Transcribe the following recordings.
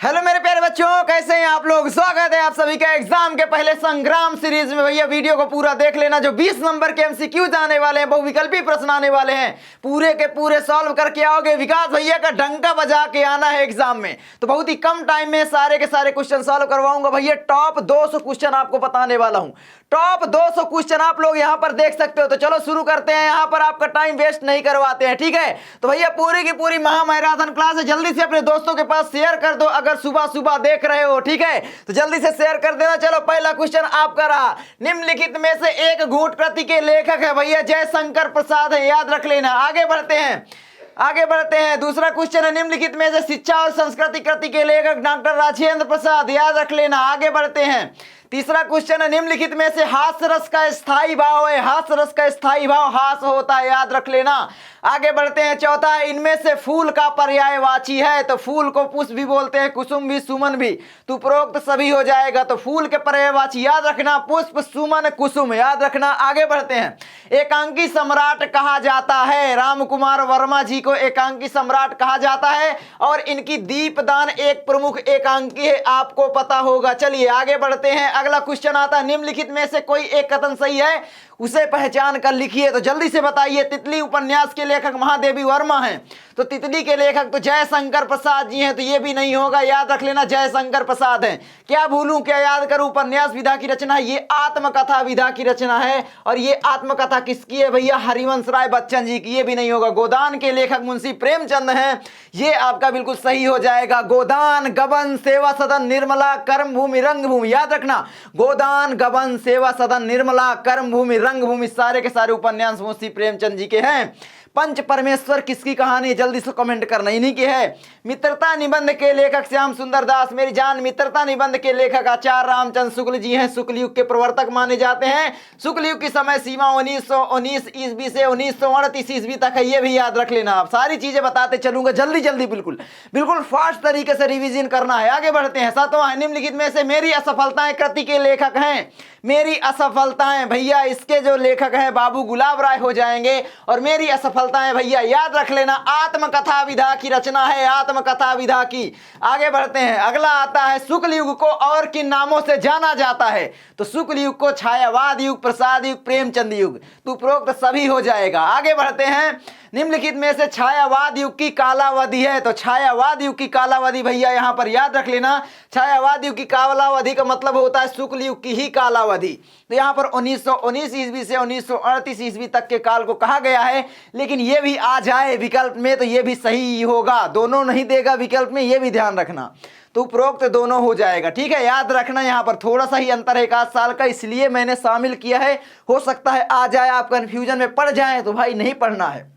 Hello मेरे प्यारे बच्चों, कैसे हैं आप लोग। स्वागत है आप सभी का एग्जाम के पहले संग्राम सीरीज में। भैया वीडियो को पूरा देख लेना, जो 20 नंबर के एमसीक्यू आने वाले हैं, बहुविकल्पी प्रश्न आने वाले हैं, पूरे के पूरे सॉल्व करके आओगे। विकास भैया का डंका बजा के आना है एग्जाम में, तो बहुत ही कम टाइम में सारे के सारे क्वेश्चन सॉल्व करवाऊंगा। भैया टॉप 200 क्वेश्चन आपको बताने वाला हूं। टॉप 200 क्वेश्चन आप लोग यहां पर देख सकते हो। तो चलो शुरू करते हैं, यहां पर आपका टाइम वेस्ट नहीं करवाते हैं, ठीक है। तो भैया पूरी की पूरी महामैराथन क्लास है, जल्दी से अपने दोस्तों के पास शेयर कर दो अगर सुबह सुबह देख रहे हो, ठीक है। तो जल्दी से शेयर कर देना। चलो पहला क्वेश्चन आपका रहा, निम्नलिखित में से एक घूंट कृति के लेखक है भैया जयशंकर प्रसाद है, याद रख लेना। आगे बढ़ते हैं। दूसरा क्वेश्चन है, निम्नलिखित में से शिक्षा और संस्कृति कृति के लेखक डॉक्टर राजेंद्र प्रसाद, याद रख लेना। आगे बढ़ते हैं। तीसरा क्वेश्चन है, निम्नलिखित में से हास्य रस का स्थायी भाव है, हास्य रस का स्थायी भाव हास होता है, याद रख लेना। आगे बढ़ते हैं। चौथा है, इनमें से फूल का पर्यायवाची है, तो फूल को पुष्प भी बोलते हैं, कुसुम भी, सुमन भी, तो उपरोक्त सभी हो जाएगा। तो फूल के पर्यायवाची याद रखना, पुष्प, सुमन, कुसुम, याद रखना। आगे बढ़ते हैं। एकांकी सम्राट कहा जाता है, राम कुमार वर्मा जी को एकांकी सम्राट कहा जाता है, और इनकी दीपदान एक प्रमुख एकांकी है, आपको पता होगा। चलिए आगे बढ़ते हैं। अगला क्वेश्चन आता है, निम्नलिखित में से कोई एक कथन सही है, उसे पहचान कर लिखिए। तो जल्दी से बताइए। तितली उपन्यास के लेखक महादेवी वर्मा हैं, तो तितली के लेखक तो जयशंकर प्रसाद जी हैं, तो ये भी नहीं होगा, याद रख लेना, जयशंकर प्रसाद हैं। क्या भूलूं क्या याद करूं, उपन्यास विधा की रचना, ये आत्मकथा विधा की रचना है, और ये आत्मकथा किसकी है भैया, हरिवंश राय बच्चन जी की, ये भी नहीं होगा। गोदान के लेखक मुंशी प्रेमचंद हैं, ये आपका बिल्कुल सही हो जाएगा। गोदान, गबन, सेवा सदन, निर्मला, कर्मभूमि, रंगभूमि, याद रखना। गोदान, गबन, सेवा सदन, निर्मला, कर्मभूमि, रंगभूमि, सारे के सारे उपन्यास मुंशी प्रेमचंद जी के हैं। पंच परमेश्वर किसकी कहानी है, जल्दी से कमेंट करना, इन्हीं की है। मित्रता निबंध के लेखक श्याम सुंदर दास, मेरी जान। मित्रता निबंध के लेखक आचार्य रामचंद्र शुक्ल जी हैं, शुक्ल युग के प्रवर्तक माने जाते हैं। शुक्ल युग की समय सीमा 1919 ईस्वी से 1938 ईस्वी तक है, ये भी याद रख लेना। आप सारी चीजें बताते चलूंगा, जल्दी जल्दी, बिल्कुल बिल्कुल फास्ट तरीके से रिविजन करना है। आगे बढ़ते हैं। सातवां, निम्नलिखित में से मेरी असफलताएं कृति के लेखक हैं, मेरी असफलताएं भैया इसके जो लेखक हैं बाबू गुलाब राय हो जाएंगे, और मेरी असफलताएं भैया याद रख लेना, आत्मकथा विधा की रचना है, आत्मकथा विधा की। आगे बढ़ते हैं। अगला आता है, शुक्ल युग को और किन नामों से जाना जाता है, तो शुक्ल युग को छायावाद युग, प्रसाद युग, प्रेमचंद युग, तो उपरोक्त सभी हो जाएगा। आगे बढ़ते हैं। निम्नलिखित में से छायावाद युग की कालावधि है, तो छायावाद युग की कालावधि भैया यहां पर याद रख लेना, छायावाद युग की कालावधि का मतलब होता है शुक्ल युग की ही कालावधि। तो यहां पर 1919 ईस्वी से 1938 ईस्वी तक के काल को कहा गया है, लेकिन ये भी आ जाए विकल्प में तो ये भी सही होगा, दोनों नहीं देगा विकल्प में, ये भी ध्यान रखना। तो उपरोक्त दोनों हो जाएगा, ठीक है। याद रखना, यहाँ पर थोड़ा सा ही अंतर है, 1 साल का, इसलिए मैंने शामिल किया है। हो सकता है आ जाए, आप कंफ्यूजन में पड़ जाएं, तो भाई नहीं पढ़ना है।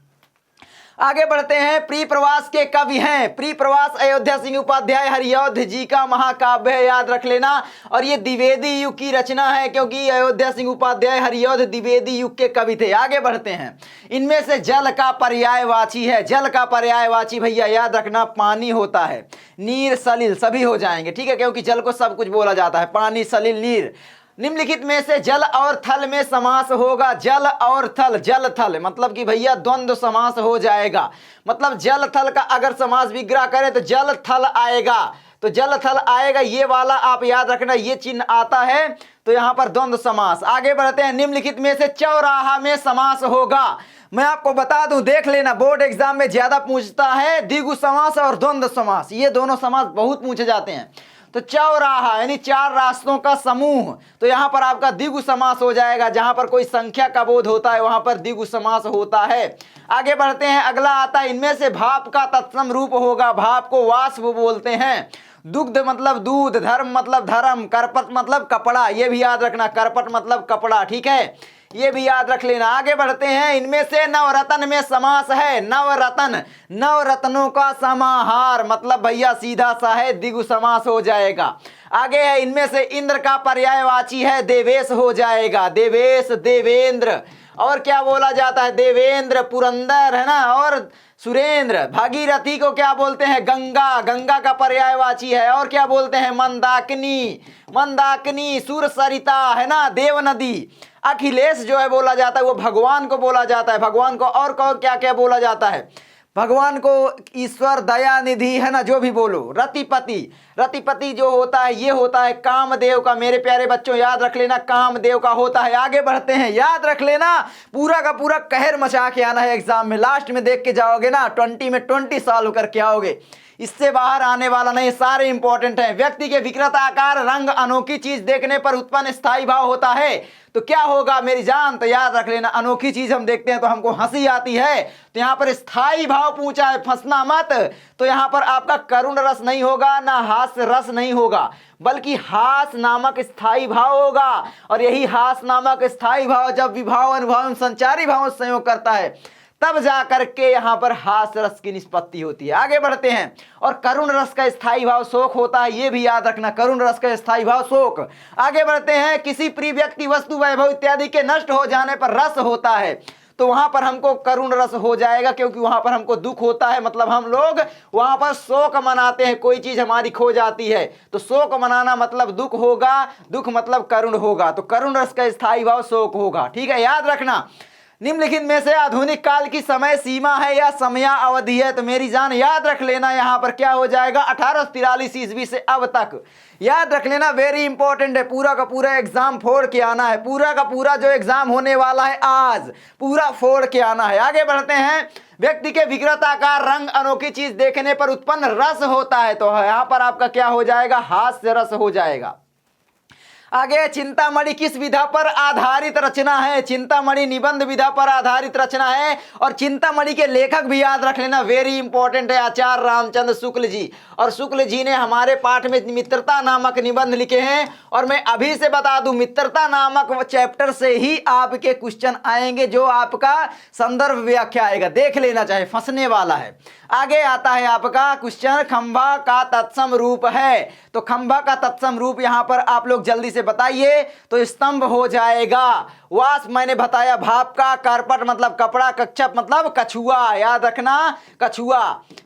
आगे बढ़ते हैं। प्री प्रवास के कवि हैं, प्री प्रवास अयोध्या सिंह उपाध्याय हरिऔध जी का महाकाव्य है, याद रख लेना, और ये द्विवेदी युग की रचना है, क्योंकि अयोध्या सिंह उपाध्याय हरिऔध द्विवेदी युग के कवि थे। आगे बढ़ते हैं। इनमें से जल का पर्यायवाची है, जल का पर्यायवाची भैया याद रखना, पानी होता है, नीर, सलिल, सभी हो जाएंगे, ठीक है, क्योंकि जल को सब कुछ बोला जाता है, पानी, सलिल, नीर। निम्नलिखित में से जल और थल में समास होगा, जल और थल, जल थल मतलब कि भैया द्वंद्व समास हो जाएगा, मतलब जल थल का अगर समास विग्रह करें तो जल थल आएगा, तो जल थल आएगा, ये वाला आप याद रखना, ये चिन्ह आता है, तो यहां पर द्वंद्व समास। आगे बढ़ते हैं। निम्नलिखित में से चौराहा में समास होगा, मैं आपको बता दूं, देख लेना, बोर्ड एग्जाम में ज्यादा पूछता है द्विगु समास और द्वंद्व समास, ये दोनों समास बहुत पूछे जाते हैं। तो चौराहा यानी 4 रास्तों का समूह, तो यहां पर आपका द्विगु समास हो जाएगा, जहां पर कोई संख्या का बोध होता है वहां पर द्विगु समास होता है। आगे बढ़ते हैं। अगला आता है, इनमें से भाप का तत्सम रूप होगा, भाप को वाष्प बोलते हैं, दुग्ध मतलब दूध, धर्म मतलब धर्म, करपट मतलब कपड़ा, ये भी याद रखना, करपट मतलब कपड़ा, ठीक है, ये भी याद रख लेना। आगे बढ़ते हैं। इनमें से नवरत्न में समास है, नवरत्न, नवरत्नों का समाहार, मतलब भैया सीधा सा है, द्विगु समास हो जाएगा। आगे है, इनमें से इंद्र का पर्यायवाची है, देवेश हो जाएगा, देवेश, देवेंद्र, और क्या बोला जाता है, देवेंद्र, पुरंदर, है ना, और सुरेंद्र। भागीरथी को क्या बोलते हैं, गंगा, गंगा का पर्यायवाची है, और क्या बोलते हैं, मंदाकिनी, मंदाकिनी, सुरसरिता, है ना, देव नदी। अखिलेश जो है बोला जाता है वो भगवान को बोला जाता है, भगवान को और क्या क्या बोला जाता है, भगवान को ईश्वर दया निधि है ना, जो भी बोलो। रतिपति, रतिपति जो होता है ये होता है कामदेव का। मेरे प्यारे बच्चों याद रख लेना, कामदेव का होता है। आगे बढ़ते हैं, याद रख लेना, पूरा का पूरा कहर मचा के आना है एग्जाम में। लास्ट में देख के जाओगे ना 20 में 20 सॉल्व करके आओगे, इससे बाहर आने वाला नहीं। सारे इंपॉर्टेंट हैं। व्यक्ति के विकृत आकार, रंग, अनोखी चीज देखने पर उत्पन्न स्थायी भाव होता है तो क्या होगा मेरी जान? तो याद रख लेना, अनोखी चीज हम देखते हैं तो हमको हंसी आती है, तो यहां पर स्थायी भाव पूछा है, फंसना मत। तो यहां पर आपका करुण रस नहीं होगा, ना हास्य रस नहीं होगा, बल्कि हास नामक स्थायी भाव होगा। और यही हास नामक स्थायी भाव जब विभाव, अनुभव, संचारी भाव संयोग करता है तब जाकर के यहां पर हास रस की निष्पत्ति होती है। आगे बढ़ते हैं। और करुण रस का स्थायी भाव शोक होता है, यह भी याद रखना, करुण रस का स्थायी भाव शोक। आगे बढ़ते हैं। किसी प्रिय व्यक्ति, वस्तु, वैभव इत्यादि के नष्ट हो जाने पर रस होता है तो वहां पर हमको करुण रस हो जाएगा, क्योंकि वहां पर हमको दुख होता है, मतलब हम लोग वहां पर शोक मनाते हैं। कोई चीज हमारी खो जाती है तो शोक मनाना मतलब दुख होगा, दुख मतलब करुण होगा, तो करुण रस का स्थायी भाव शोक होगा। ठीक है, याद रखना। निम्नलिखित में से आधुनिक काल की समय सीमा है या समया अवधि है? तो मेरी जान याद रख लेना, यहां पर क्या हो जाएगा 1843 ईस्वी से अब तक। याद रख लेना, वेरी इंपॉर्टेंट है। पूरा का पूरा एग्जाम फोड़ के आना है, पूरा का पूरा जो एग्जाम होने वाला है आज पूरा फोड़ के आना है। आगे बढ़ते हैं। व्यक्ति के विकृत आकार, रंग, अनोखी चीज देखने पर उत्पन्न रस होता है तो यहां पर आपका क्या हो जाएगा? हास्य रस हो जाएगा। आगे, चिंतामणि किस विधा पर आधारित रचना है? चिंतामणि निबंध विधा पर आधारित रचना है। और चिंतामणि के लेखक भी याद रख लेना, वेरी इंपॉर्टेंट है, आचार्य रामचंद्र शुक्ल जी। और शुक्ल जी ने हमारे पाठ में मित्रता नामक निबंध लिखे हैं। और मैं अभी से बता दूं, मित्रता नामक चैप्टर से ही आपके क्वेश्चन आएंगे, जो आपका संदर्भ व्याख्या आएगा, देख लेना, चाहे फंसने वाला है। आगे आता है आपका क्वेश्चन, खंभा का तत्सम रूप है। तो खंभा का तत्सम रूप यहां पर आप लोग जल्दी से बताइए, तो स्तंभ हो जाएगा। वास मैंने बताया, भाप का, कारपट मतलब कपड़ा, कच्छप मतलब कछुआ, याद रखना कछुआ।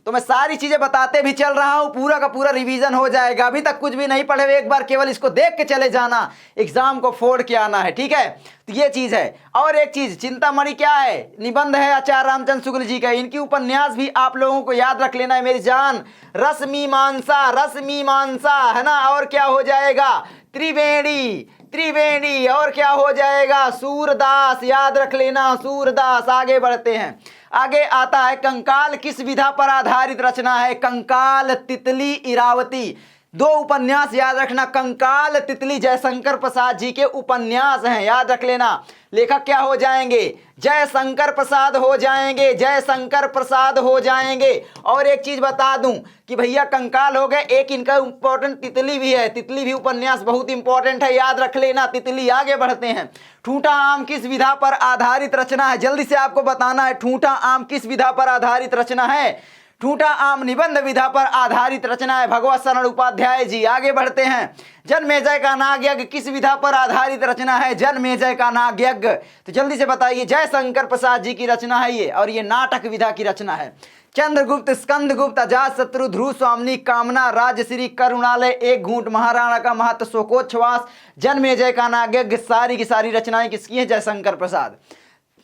तो मैं सारी चीजें बताते भी चल रहा हूं, पूरा का पूरा रिवीजन हो जाएगा। अभी तक कुछ भी नहीं पढ़े हुए, एक बार केवल इसको देख के चले जाना, एग्जाम को फोड़ के आना है। ठीक है, तो ये चीज है। और एक चीज, चिंतामणि क्या है? निबंध है आचार्य रामचंद्र शुक्ल जी का। इनकी उपन्यास भी आप लोगों को याद रख लेना है मेरी जान। रसमीमांसा, रसमीमांसा है ना। और क्या हो जाएगा? त्रिवेणी, त्रिवेणी। और क्या हो जाएगा? सूरदास, याद रख लेना, सूरदास। आगे बढ़ते हैं। आगे आता है, कंकाल किस विधा पर आधारित रचना है? कंकाल, तितली, इरावती। दो उपन्यास याद रखना, कंकाल, तितली, जयशंकर प्रसाद जी के उपन्यास हैं, याद रख लेना। लेखक क्या हो जाएंगे? जयशंकर प्रसाद हो जाएंगे, जयशंकर प्रसाद हो जाएंगे। और एक चीज बता दूं कि भैया कंकाल हो गए, एक इनका इंपॉर्टेंट तितली भी है, तितली भी उपन्यास बहुत इंपॉर्टेंट है, याद रख लेना तितली। आगे बढ़ते हैं। ठूठा आम किस विधा पर आधारित रचना है? जल्दी से आपको बताना है, ठूठा आम किस विधा पर आधारित रचना है? ठूठा आम निबंध विधा पर आधारित रचना है, भगवत शरण उपाध्याय जी। आगे बढ़ते हैं। जनमेजय का नागयज्ञ किस विधा पर आधारित रचना है? जनमेजय का नागयज्ञ, तो जल्दी से बताइए। जयशंकर प्रसाद जी की रचना है ये, और ये नाटक विधा की रचना है। चंद्रगुप्त, स्कंदगुप्त, अजातशत्रु, ध्रुव स्वामिनी, कामना, राजश्री, करुणालय, एक घूंट, महाराणा का महत्व, शोकोच्छ्वास, जनमेजय का नागयज्ञ, सारी की सारी रचनाएं किसकी हैं? जयशंकर प्रसाद।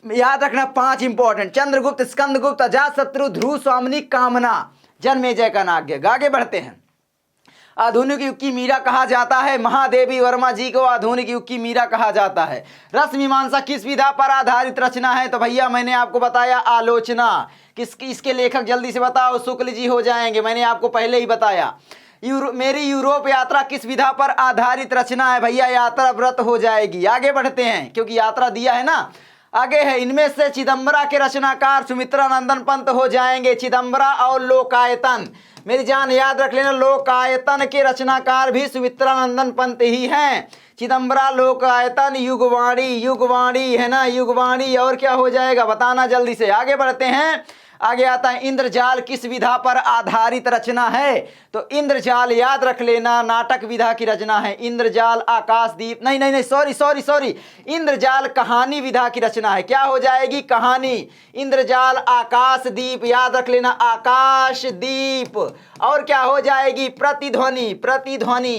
याद रखना 5 इंपॉर्टेंट, चंद्रगुप्त, स्कंदगुप्त, अजातशत्रु, ध्रुव स्वामिनी, कामना, जनमेजय का नागयज्ञ। आगे बढ़ते हैं। आधुनिक युग की मीरा कहा जाता है, महादेवी वर्मा जी को आधुनिक युग की मीरा कहा जाता है। रस मीमांसा किस विधा पर आधारित रचना है? तो भैया मैंने आपको बताया आलोचना। किसकी? इसके लेखक जल्दी से बताओ, शुक्ल जी हो जाएंगे, मैंने आपको पहले ही बताया। मेरी यूरोप यात्रा किस विधा पर आधारित रचना है? भैया यात्रा व्रत हो जाएगी। आगे बढ़ते हैं, क्योंकि यात्रा दिया है ना। आगे है, इनमें से चिदंबरा के रचनाकार सुमित्रा नंदन पंत हो जाएंगे। चिदंबरा और लोकायतन, मेरी जान याद रख लेना, लोकायतन के रचनाकार भी सुमित्रा नंदन पंत ही हैं। चिदंबरा, लोकायतन, युगवाणी, युगवाणी है ना, युगवाणी। और क्या हो जाएगा बताना जल्दी से। आगे बढ़ते हैं। आगे आता है, इंद्रजाल किस विधा पर आधारित रचना है? तो इंद्रजाल याद रख लेना, नाटक विधा की रचना है। इंद्रजाल, आकाशदीप, नहीं, सॉरी, इंद्रजाल कहानी विधा की रचना है। क्या हो जाएगी? कहानी। इंद्रजाल, आकाशदीप, याद रख लेना, आकाशदीप। और क्या हो जाएगी? प्रतिध्वनि, प्रतिध्वनि,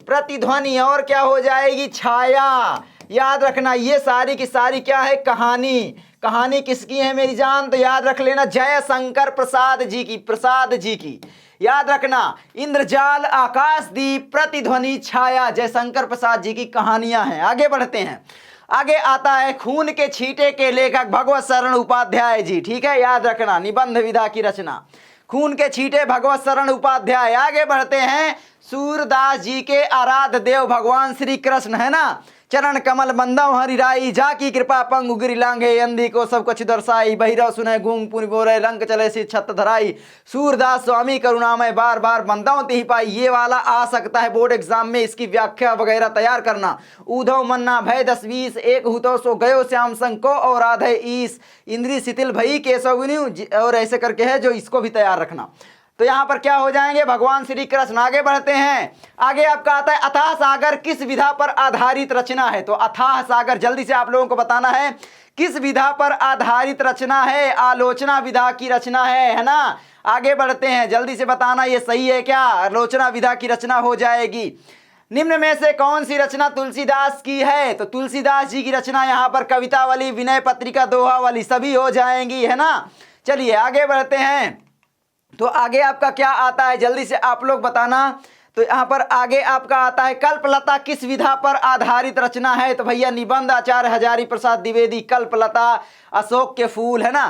प्रतिध्वनि। और क्या हो जाएगी? छाया, याद रखना ये सारी की सारी क्या है, कहानी। कहानी किसकी है मेरी जान, तो याद रख लेना जयशंकर प्रसाद जी की, प्रसाद जी की। याद रखना इंद्रजाल, आकाशदीप, प्रतिध्वनि, छाया, जयशंकर प्रसाद जी की कहानियां हैं। आगे बढ़ते हैं। आगे आता है खून के छींटे के लेखक भगवत शरण उपाध्याय जी। ठीक है, याद रखना निबंध विधा की रचना खून के छींटे भगवत शरण उपाध्याय। आगे बढ़ते हैं सूरदास जी के आराध्य देव भगवान श्री कृष्ण है ना, चरण कमल बंदव हरिराई, जाकी कृपा पंग गिरी लांघे, अंधी को सब कुछ दर्शाई, बहिरव सुने गूंग पुनि बोरे, रंग चले सी छत धराई, सूरदास स्वामी करुणामय बार बार बंदाओं तिहि पाई। ये वाला आ सकता है बोर्ड एग्जाम में, इसकी व्याख्या वगैरह तैयार करना। ऊधव मन्ना भय 10-20, एक हुतो सो गयो श्याम संग को और राधे ईस, इंद्री शिथिल भई केशवनी, और ऐसे करके है जो, इसको भी तैयार रखना। तो यहां पर क्या हो जाएंगे, भगवान श्री कृष्ण। आगे बढ़ते हैं। आगे आपका आता है अथाह सागर किस विधा पर आधारित रचना है। तो अथाह सागर जल्दी से आप लोगों को बताना है किस विधा पर आधारित रचना है, आलोचना विधा की रचना है ना। आगे बढ़ते हैं, जल्दी से बताना ये सही है क्या, आलोचना विधा की रचना हो जाएगी। निम्न में से कौन सी रचना तुलसीदास की है, तो तुलसीदास जी की रचना यहाँ पर कवितावली, विनय पत्रिका, दोहावली सभी हो जाएंगी है ना। चलिए आगे बढ़ते हैं। तो आगे आपका क्या आता है जल्दी से आप लोग बताना। तो यहाँ पर आगे आपका आता है कल्पलता किस विधा पर आधारित रचना है। तो भैया निबंध आचार्य हजारी प्रसाद द्विवेदी, कल्पलता, अशोक के फूल है ना,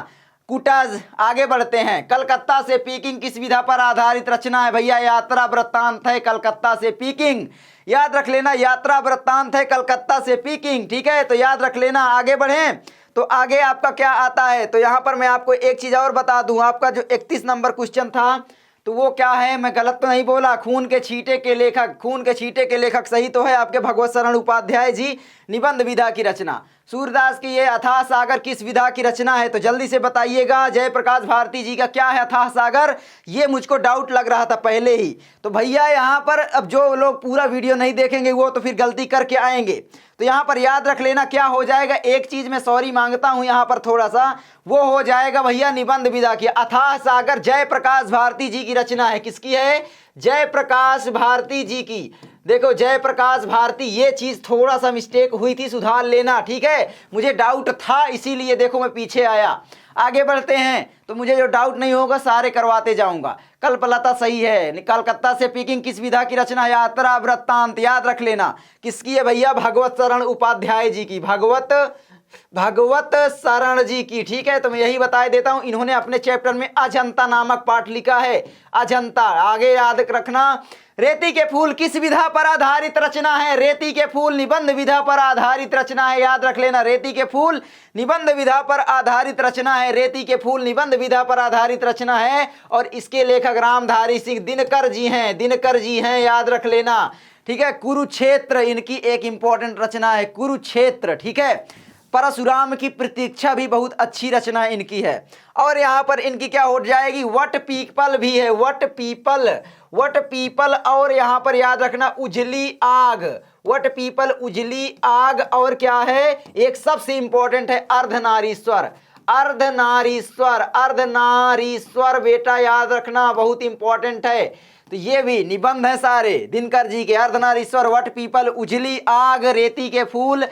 कुटाज। आगे बढ़ते हैं। कलकत्ता से पीकिंग किस विधा पर आधारित रचना है। भैया यात्रा वृत्तांत है कलकत्ता से पीकिंग। याद रख लेना यात्रा वृत्तांत है कलकत्ता से पीकिंग। ठीक है, तो याद रख लेना। आगे बढ़ें तो आगे आपका क्या आता है। तो यहाँ पर मैं आपको एक चीज़ और बता दूँ, आपका जो 31 नंबर क्वेश्चन था तो वो क्या है, मैं गलत तो नहीं बोला, खून के छींटे के लेखक, खून के छींटे के लेखक सही तो है आपके भगवत शरण उपाध्याय जी, निबंध विधा की रचना। सूरदास की ये अथाह सागर किस विधा की रचना है, तो जल्दी से बताइएगा। जयप्रकाश भारती जी का क्या है अथाह सागर, ये मुझको डाउट लग रहा था पहले ही। तो भैया यहाँ पर अब जो लोग पूरा वीडियो नहीं देखेंगे वो तो फिर गलती करके आएंगे। तो यहाँ पर याद रख लेना क्या हो जाएगा, एक चीज में सॉरी मांगता हूं यहाँ पर थोड़ा सा, वो हो जाएगा भैया निबंध विधा की। अथाह सागर जयप्रकाश भारती जी की रचना है। किसकी है, जयप्रकाश भारती जी की। देखो जयप्रकाश भारती, ये चीज थोड़ा सा मिस्टेक हुई थी, सुधार लेना ठीक है, मुझे डाउट था इसीलिए देखो मैं पीछे आया। आगे बढ़ते हैं तो मुझे जो डाउट नहीं होगा सारे करवाते जाऊंगा। कल्पलता सही है। कलकत्ता से पीकिंग किस विधा की रचना, यात्रा वृत्तांत याद रख लेना। किसकी है भैया, भगवत शरण उपाध्याय जी की, भगवत शरण जी की। ठीक है, तो मैं यही बता देता हूं, इन्होंने अपने चैप्टर में अजंता नामक पाठ लिखा है, अजंता। आगे याद रखना रेती के फूल किस विधा पर आधारित रचना है, रेती के फूल निबंध विधा पर आधारित रचना है। याद रख लेना रेती के फूल निबंध विधा पर आधारित रचना है, रेती के फूल निबंध विधा पर आधारित रचना है। और इसके लेखक रामधारी सिंह दिनकर जी हैं, दिनकर जी हैं, याद रख लेना। ठीक है, कुरुक्षेत्र इनकी एक इंपॉर्टेंट रचना है, कुरुक्षेत्र। ठीक है, परशुराम की प्रतीक्षा भी बहुत अच्छी रचना इनकी है। और यहाँ पर इनकी क्या हो जाएगी, वट पीपल भी है, वट पीपल। और यहाँ पर याद रखना उजली आग, वट पीपल उजली आग। और क्या है, एक सबसे इंपॉर्टेंट है अर्धनारीश्वर, अर्धनारीश्वर बेटा याद रखना बहुत इंपॉर्टेंट है। तो ये भी निबंध है सारे दिनकर जी के, अर्धनारीश्वर, वट पीपल, उजली आग, रेती के फूल,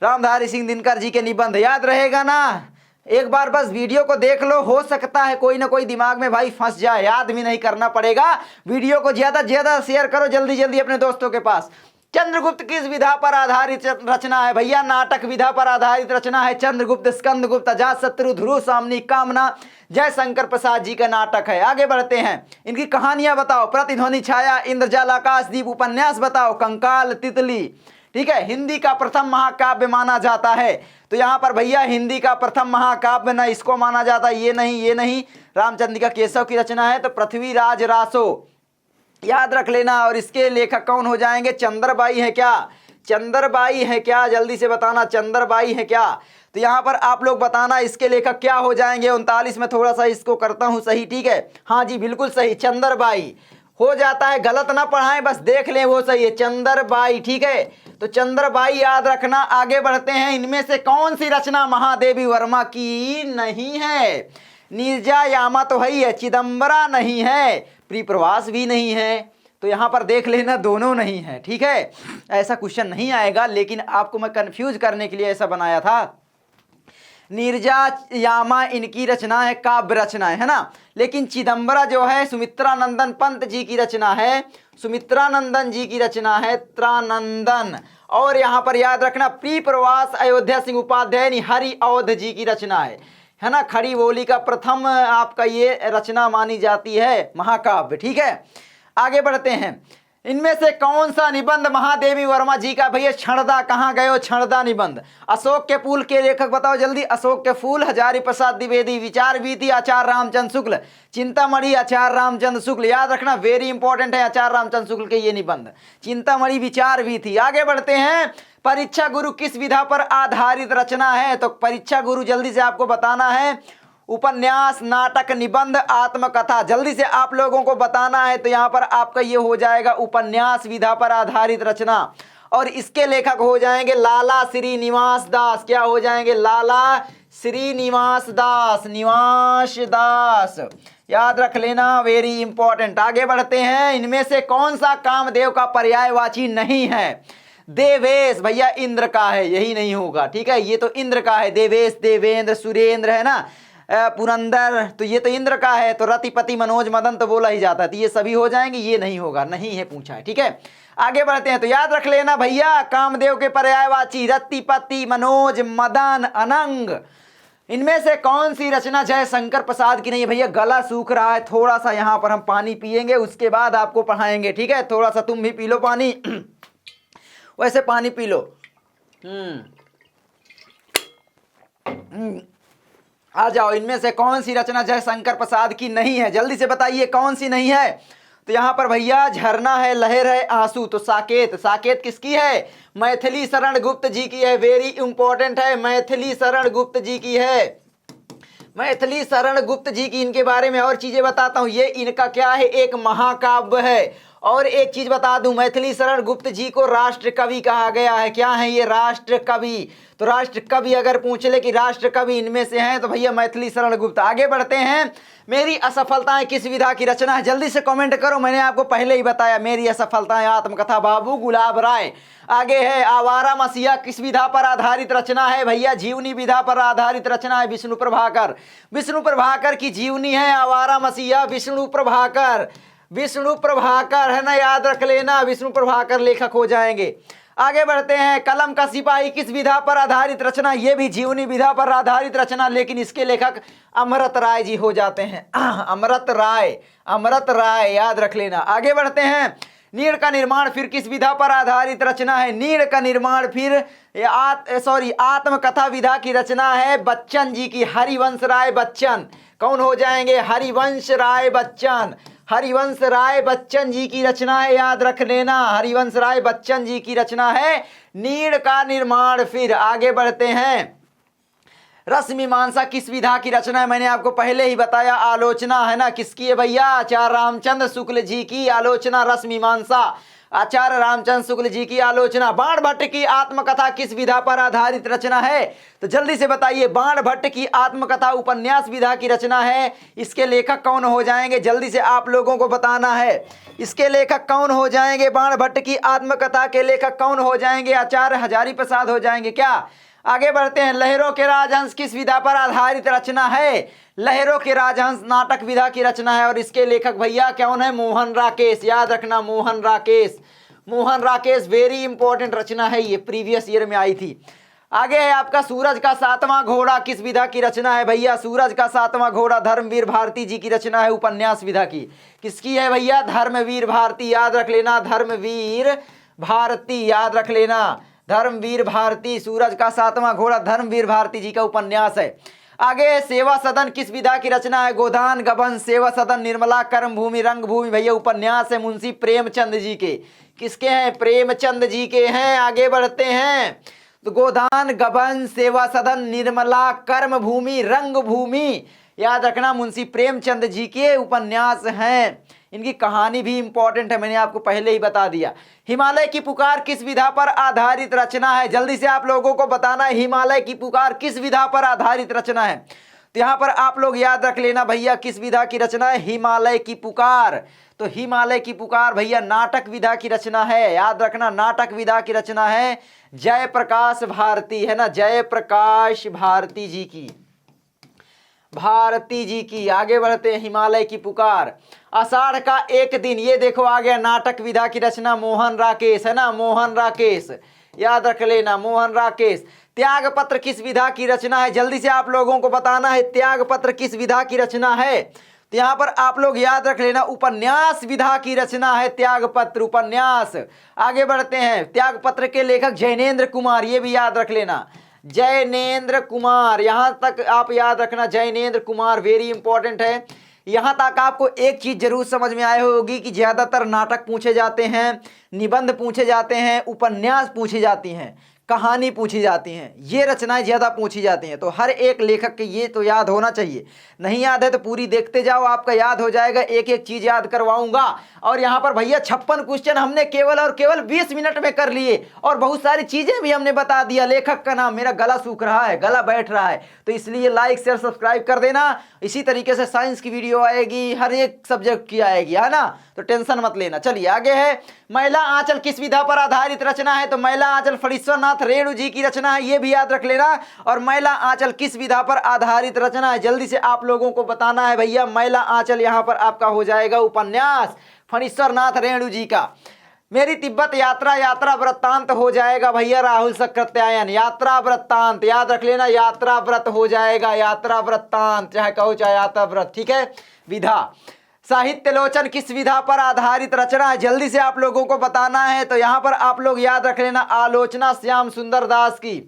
रामधारी सिंह दिनकर जी के निबंध। याद रहेगा ना, एक बार बस वीडियो को देख लो, हो सकता है कोई ना कोई दिमाग में भाई फंस जाए, याद भी नहीं करना पड़ेगा। वीडियो को ज्यादा से ज्यादा शेयर करो जल्दी जल्दी अपने दोस्तों के पास। चंद्रगुप्त किस विधा पर आधारित रचना है, भैया नाटक विधा पर आधारित रचना है। चंद्रगुप्त, स्कंदगुप्त, अजातशत्रु, ध्रुव सामनी, कामना, जयशंकर प्रसाद जी का नाटक है। आगे बढ़ते हैं, इनकी कहानियां बताओ। प्रतिध्वनि, छाया, इंद्रजाल, आकाशदीप। उपन्यास बताओ, कंकाल, तितली। ठीक है, हिंदी का प्रथम महाकाव्य माना जाता है। तो यहाँ पर भैया हिंदी का प्रथम महाकाव्य ना इसको माना जाता, ये नहीं, रामचंद्रिका केशव की रचना है। तो पृथ्वीराज रासो याद रख लेना। और इसके लेखक कौन हो जाएंगे, चंद्रबाई है क्या, चंद्रबाई है क्या, जल्दी से बताना चंद्रबाई है क्या। तो यहाँ पर आप लोग बताना इसके लेखक क्या हो जाएंगे। 39 में थोड़ा सा इसको करता हूँ सही। ठीक है, हाँ जी बिल्कुल सही, चंद्रबाई हो जाता है, गलत ना पढ़ाएं, बस देख लें वो सही है, चंद्रबाई। ठीक है, तो चंद्रबाई याद रखना। आगे बढ़ते हैं, इनमें से कौन सी रचना महादेवी वर्मा की नहीं है। नीरजा यामा तो है ही है, चिदम्बरा नहीं है, प्रियप्रवास भी नहीं है, तो यहाँ पर देख लेना दोनों नहीं है, ठीक है। ऐसा क्वेश्चन नहीं आएगा, लेकिन आपको मैं कंफ्यूज करने के लिए ऐसा बनाया था। नीरजा यामा इनकी रचना है, काव्य रचना है ना, लेकिन चिदम्बरा जो है सुमित्रानंदन पंत जी की रचना है, सुमित्रानंदन जी की रचना है, त्रानंदन। और यहाँ पर याद रखना प्री प्रवास अयोध्या सिंह उपाध्याय हरि अवध जी की रचना है ना। खड़ी बोली का प्रथम आपका ये रचना मानी जाती है, महाकाव्य, ठीक है। आगे बढ़ते हैं। इनमें से कौन सा निबंध महादेवी वर्मा जी का भैया? क्षणदा कहाँ गए हो? क्षणदा निबंध। अशोक के फूल के लेखक बताओ जल्दी। अशोक के फूल हजारी प्रसाद द्विवेदी। विचार वीथी आचार्य रामचंद्र शुक्ल। चिंतामणि आचार्य रामचंद्र शुक्ल। याद रखना वेरी इंपॉर्टेंट है आचार्य रामचंद्र शुक्ल के ये निबंध, चिंतामणि विचार वीथी। आगे बढ़ते हैं। परीक्षा गुरु किस विधा पर आधारित रचना है? तो परीक्षा गुरु जल्दी से आपको बताना है। उपन्यास, नाटक, निबंध, आत्मकथा, जल्दी से आप लोगों को बताना है। तो यहाँ पर आपका ये हो जाएगा उपन्यास विधा पर आधारित रचना, और इसके लेखक हो जाएंगे लाला श्रीनिवास दास। क्या हो जाएंगे? लाला श्रीनिवास दास, निवास दास, याद रख लेना, वेरी इंपॉर्टेंट। आगे बढ़ते हैं। इनमें से कौन सा कामदेव का पर्यायवाची नहीं है? देवेश भैया इंद्र का है, यही नहीं होगा, ठीक है। ये तो इंद्र का है, देवेश, देवेंद्र, सुरेंद्र है ना, पुरंदर, तो ये तो इंद्र का है। तो रतिपति, मनोज, मदन तो बोला ही जाता है, तो ये सभी हो जाएंगे, ये नहीं होगा, नहीं है, पूछा है, ठीक है। आगे बढ़ते हैं। तो याद रख लेना भैया कामदेव के पर्यायवाची रतिपति, मनोज, मदन, अनंग। इनमें से कौन सी रचना जय शंकर प्रसाद की नहीं है? भैया गला सूख रहा है, थोड़ा सा यहाँ पर हम पानी पिएंगे, उसके बाद आपको पढ़ाएंगे, ठीक है। थोड़ा सा तुम भी पी लो पानी, वैसे पानी पी लो। आ जाओ। इनमें से कौन सी रचना जय शंकर प्रसाद की नहीं है? जल्दी से बताइए कौन सी नहीं है। तो यहाँ पर भैया झरना है, लहर है, आंसू। तो साकेत, साकेत किसकी है? मैथिली शरण गुप्त जी की है, वेरी इंपॉर्टेंट है, मैथिली शरण गुप्त जी की है, मैथिली शरण गुप्त जी की। इनके बारे में और चीजें बताता हूँ। ये इनका क्या है? एक महाकाव्य है। और एक चीज बता दूं, मैथिली शरण गुप्त जी को राष्ट्र कवि कहा गया है। क्या है ये? राष्ट्र कवि। तो राष्ट्र कवि अगर पूछ ले कि राष्ट्र कवि इनमें से हैं, तो भैया मैथिली शरण गुप्त। आगे बढ़ते हैं। मेरी असफलताएं किस विधा की रचना है? जल्दी से कमेंट करो, मैंने आपको पहले ही बताया, मेरी असफलताएं आत्मकथा, बाबू गुलाब राय। आगे है आवारा मसीहा किस विधा पर आधारित रचना है? भैया जीवनी विधा पर आधारित रचना है, विष्णु प्रभाकर। विष्णु प्रभाकर की जीवनी है आवारा मसीहा, विष्णु प्रभाकर, विष्णु प्रभाकर है ना, याद रख लेना, विष्णु प्रभाकर लेखक हो जाएंगे। आगे बढ़ते हैं। कलम का सिपाही किस विधा पर आधारित रचना? ये भी जीवनी विधा पर आधारित रचना, लेकिन इसके लेखक अमृत राय जी हो जाते हैं, अमृत राय, अमृत राय, याद रख लेना। आगे बढ़ते हैं। नीड़ का निर्माण फिर किस विधा पर आधारित रचना है? नीड़ का निर्माण फिर आत्मकथा विधा की रचना है, बच्चन जी की, हरिवंश राय बच्चन। कौन हो जाएंगे? हरिवंश राय बच्चन, हरिवंश राय बच्चन जी की रचना है, याद रख लेना, हरिवंश राय बच्चन जी की रचना है नीड़ का निर्माण। फिर आगे बढ़ते हैं। रस मीमांसा किस विधा की रचना है? मैंने आपको पहले ही बताया, आलोचना है ना, किसकी है भैया? आचार्य रामचंद्र शुक्ल जी की आलोचना, रस मीमांसा, आचार्य रामचंद्र शुक्ल जी की आलोचना। बाण भट्ट की आत्मकथा किस विधा पर आधारित रचना है? तो जल्दी से बताइए। बाण भट्ट की आत्मकथा उपन्यास विधा की रचना है। इसके लेखक कौन हो जाएंगे? जल्दी से आप लोगों को बताना है, इसके लेखक कौन हो जाएंगे? बाण भट्ट की आत्मकथा के लेखक कौन हो जाएंगे? आचार्य हजारी प्रसाद हो जाएंगे क्या? आगे बढ़ते हैं। लहरों के राजहंस किस विधा पर आधारित रचना है? लहरों के राजहंस नाटक विधा की रचना है, और इसके लेखक भैया कौन है? मोहन राकेश, याद रखना, मोहन राकेश, मोहन राकेश, वेरी इंपॉर्टेंट रचना है, ये प्रीवियस ईयर में आई थी। आगे है आपका सूरज का सातवां घोड़ा किस विधा की रचना है? भैया सूरज का सातवां घोड़ा धर्मवीर भारती जी की रचना है, उपन्यास विधा की। किसकी है भैया? धर्मवीर भारती, याद रख लेना, धर्मवीर भारती, याद रख लेना, धर्मवीर भारती। सूरज का सातवां घोड़ा धर्मवीर भारती जी का उपन्यास है। आगे सेवा सदन किस विधा की रचना है? गोदान, गबन, सेवा सदन, निर्मला, कर्म भूमि, रंग भूमि, भैया उपन्यास है मुंशी प्रेमचंद जी के। किसके हैं? प्रेमचंद जी के हैं। आगे बढ़ते हैं। तो गोदान, गबन, सेवा सदन, निर्मला, कर्म भूमि, रंग भूमि, याद रखना, मुंशी प्रेमचंद जी के उपन्यास हैं। इनकी कहानी भी इंपॉर्टेंट है, मैंने आपको पहले ही बता दिया। हिमालय की पुकार किस विधा पर आधारित रचना है? जल्दी से आप लोगों को बताना है, हिमालय की पुकार किस विधा पर आधारित रचना है? तो यहाँ पर आप लोग याद रख लेना भैया, किस विधा की रचना है? हिमालय की पुकार। तो हिमालय की पुकार भैया नाटक विधा की रचना है, याद रखना नाटक विधा की रचना है जयप्रकाश भारती, है ना, जयप्रकाश भारती जी की, भारती जी की। आगे बढ़ते हैं, हिमालय की पुकार, आषाढ़ का एक दिन, ये देखो आ गया नाटक विधा की रचना मोहन राकेश, है ना, मोहन राकेश, याद रख लेना मोहन राकेश। त्याग पत्र किस विधा की रचना है, जल्दी से आप लोगों को बताना है त्याग पत्र किस विधा की रचना है। तो यहां पर आप लोग याद रख लेना उपन्यास विधा की रचना है त्याग पत्र, उपन्यास। आगे बढ़ते हैं, त्याग पत्र के लेखक जैनेन्द्र कुमार, ये भी याद रख लेना जैनेन्द्र कुमार, यहां तक आप याद रखना जैनेन्द्र कुमार, वेरी इंपॉर्टेंट है। यहां तक आपको एक चीज जरूर समझ में आई होगी कि ज्यादातर नाटक पूछे जाते हैं, निबंध पूछे जाते हैं, उपन्यास पूछी जाती हैं, कहानी पूछी जाती हैं, ये रचनाएं ज्यादा पूछी जाती हैं। तो हर एक लेखक के ये तो याद होना चाहिए, नहीं याद है तो पूरी देखते जाओ, आपका याद हो जाएगा, एक एक चीज याद करवाऊंगा। और यहाँ पर भैया 56 क्वेश्चन हमने केवल और केवल 20 मिनट में कर लिए, और बहुत सारी चीजें भी हमने बता दिया। लेखक का नाम, मेरा गला सूख रहा है, गला बैठ रहा है, तो इसलिए लाइक शेयर सब्सक्राइब कर देना। इसी तरीके से साइंस की वीडियो आएगी, हर एक सब्जेक्ट की आएगी, है ना, तो टेंशन मत लेना। चलिए आगे है, महिला आंचल किस विधा पर आधारित रचना है, तो महिला आंचल फणीश्वरनाथ रेणु जी की रचना है, ये भी याद रख लेना। और महिला आंचल किस विधा पर आधारित रचना है, जल्दी से आप लोगों को बताना है भैया। महिला आंचल यहां पर आपका हो जाएगा उपन्यास फणीश्वरनाथ रेणु जी का। मेरी तिब्बत यात्रा, यात्रा वृत्तांत हो जाएगा भैया राहुल सक्रात्यायन, यात्रा वृत्तांत याद रख लेना, यात्रा व्रत हो जाएगा, यात्रा वृत्तांत चाहे कहो चाहे यात्रा व्रत, ठीक है। विधा, साहित्यलोचन किस विधा पर आधारित रचना है, जल्दी से आप लोगों को बताना है। तो यहां पर आप लोग याद रख लेना आलोचना श्याम सुंदर दास की,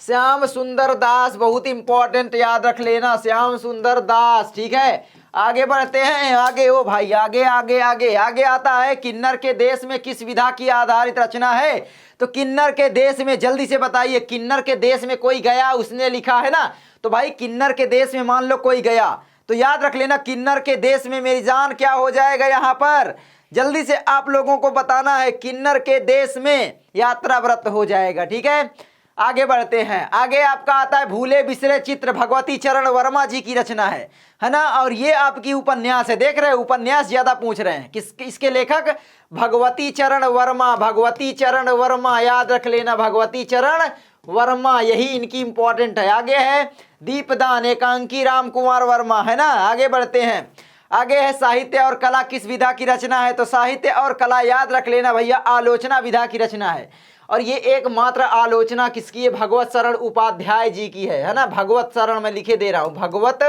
श्याम सुंदर दास बहुत इंपॉर्टेंट, याद रख लेना श्याम सुंदर दास, ठीक है। आगे बढ़ते हैं, आगे ओ भाई आगे आगे आगे आगे आता है, किन्नर के देश में किस विधा की आधारित रचना है। तो किन्नर के देश में, जल्दी से बताइए, किन्नर के देश में कोई गया, उसने लिखा है ना, तो भाई किन्नर के देश में मान लो कोई गया, तो याद रख लेना किन्नर के देश में मेरी जान क्या हो जाएगा यहाँ पर, जल्दी से आप लोगों को बताना है, किन्नर के देश में यात्रा व्रत हो जाएगा, ठीक है। आगे बढ़ते हैं, आगे आपका आता है भूले बिसरे चित्र, भगवती चरण वर्मा जी की रचना है ना, और ये आपकी उपन्यास है, देख रहे हैं उपन्यास ज्यादा पूछ रहे हैं, किस इसके लेखक भगवती चरण वर्मा, भगवती चरण वर्मा, याद रख लेना भगवती चरण वर्मा, यही इनकी इंपॉर्टेंट है। आगे है दीपदान, एकांकी राम कुमार वर्मा, है ना। आगे बढ़ते हैं, आगे है साहित्य और कला किस विधा की रचना है, तो साहित्य और कला याद रख लेना भैया आलोचना विधा की रचना है, और ये एकमात्र आलोचना किसकी है, भगवत शरण उपाध्याय जी की है ना, भगवत शरण में लिखे दे रहा हूं, भगवत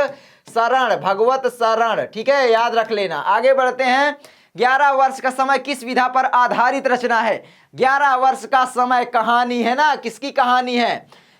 शरण, भगवत शरण, ठीक है, याद रख लेना। आगे बढ़ते हैं, 11 वर्ष का समय किस विधा पर आधारित रचना है, 11 वर्ष का समय कहानी, है ना, किसकी कहानी है,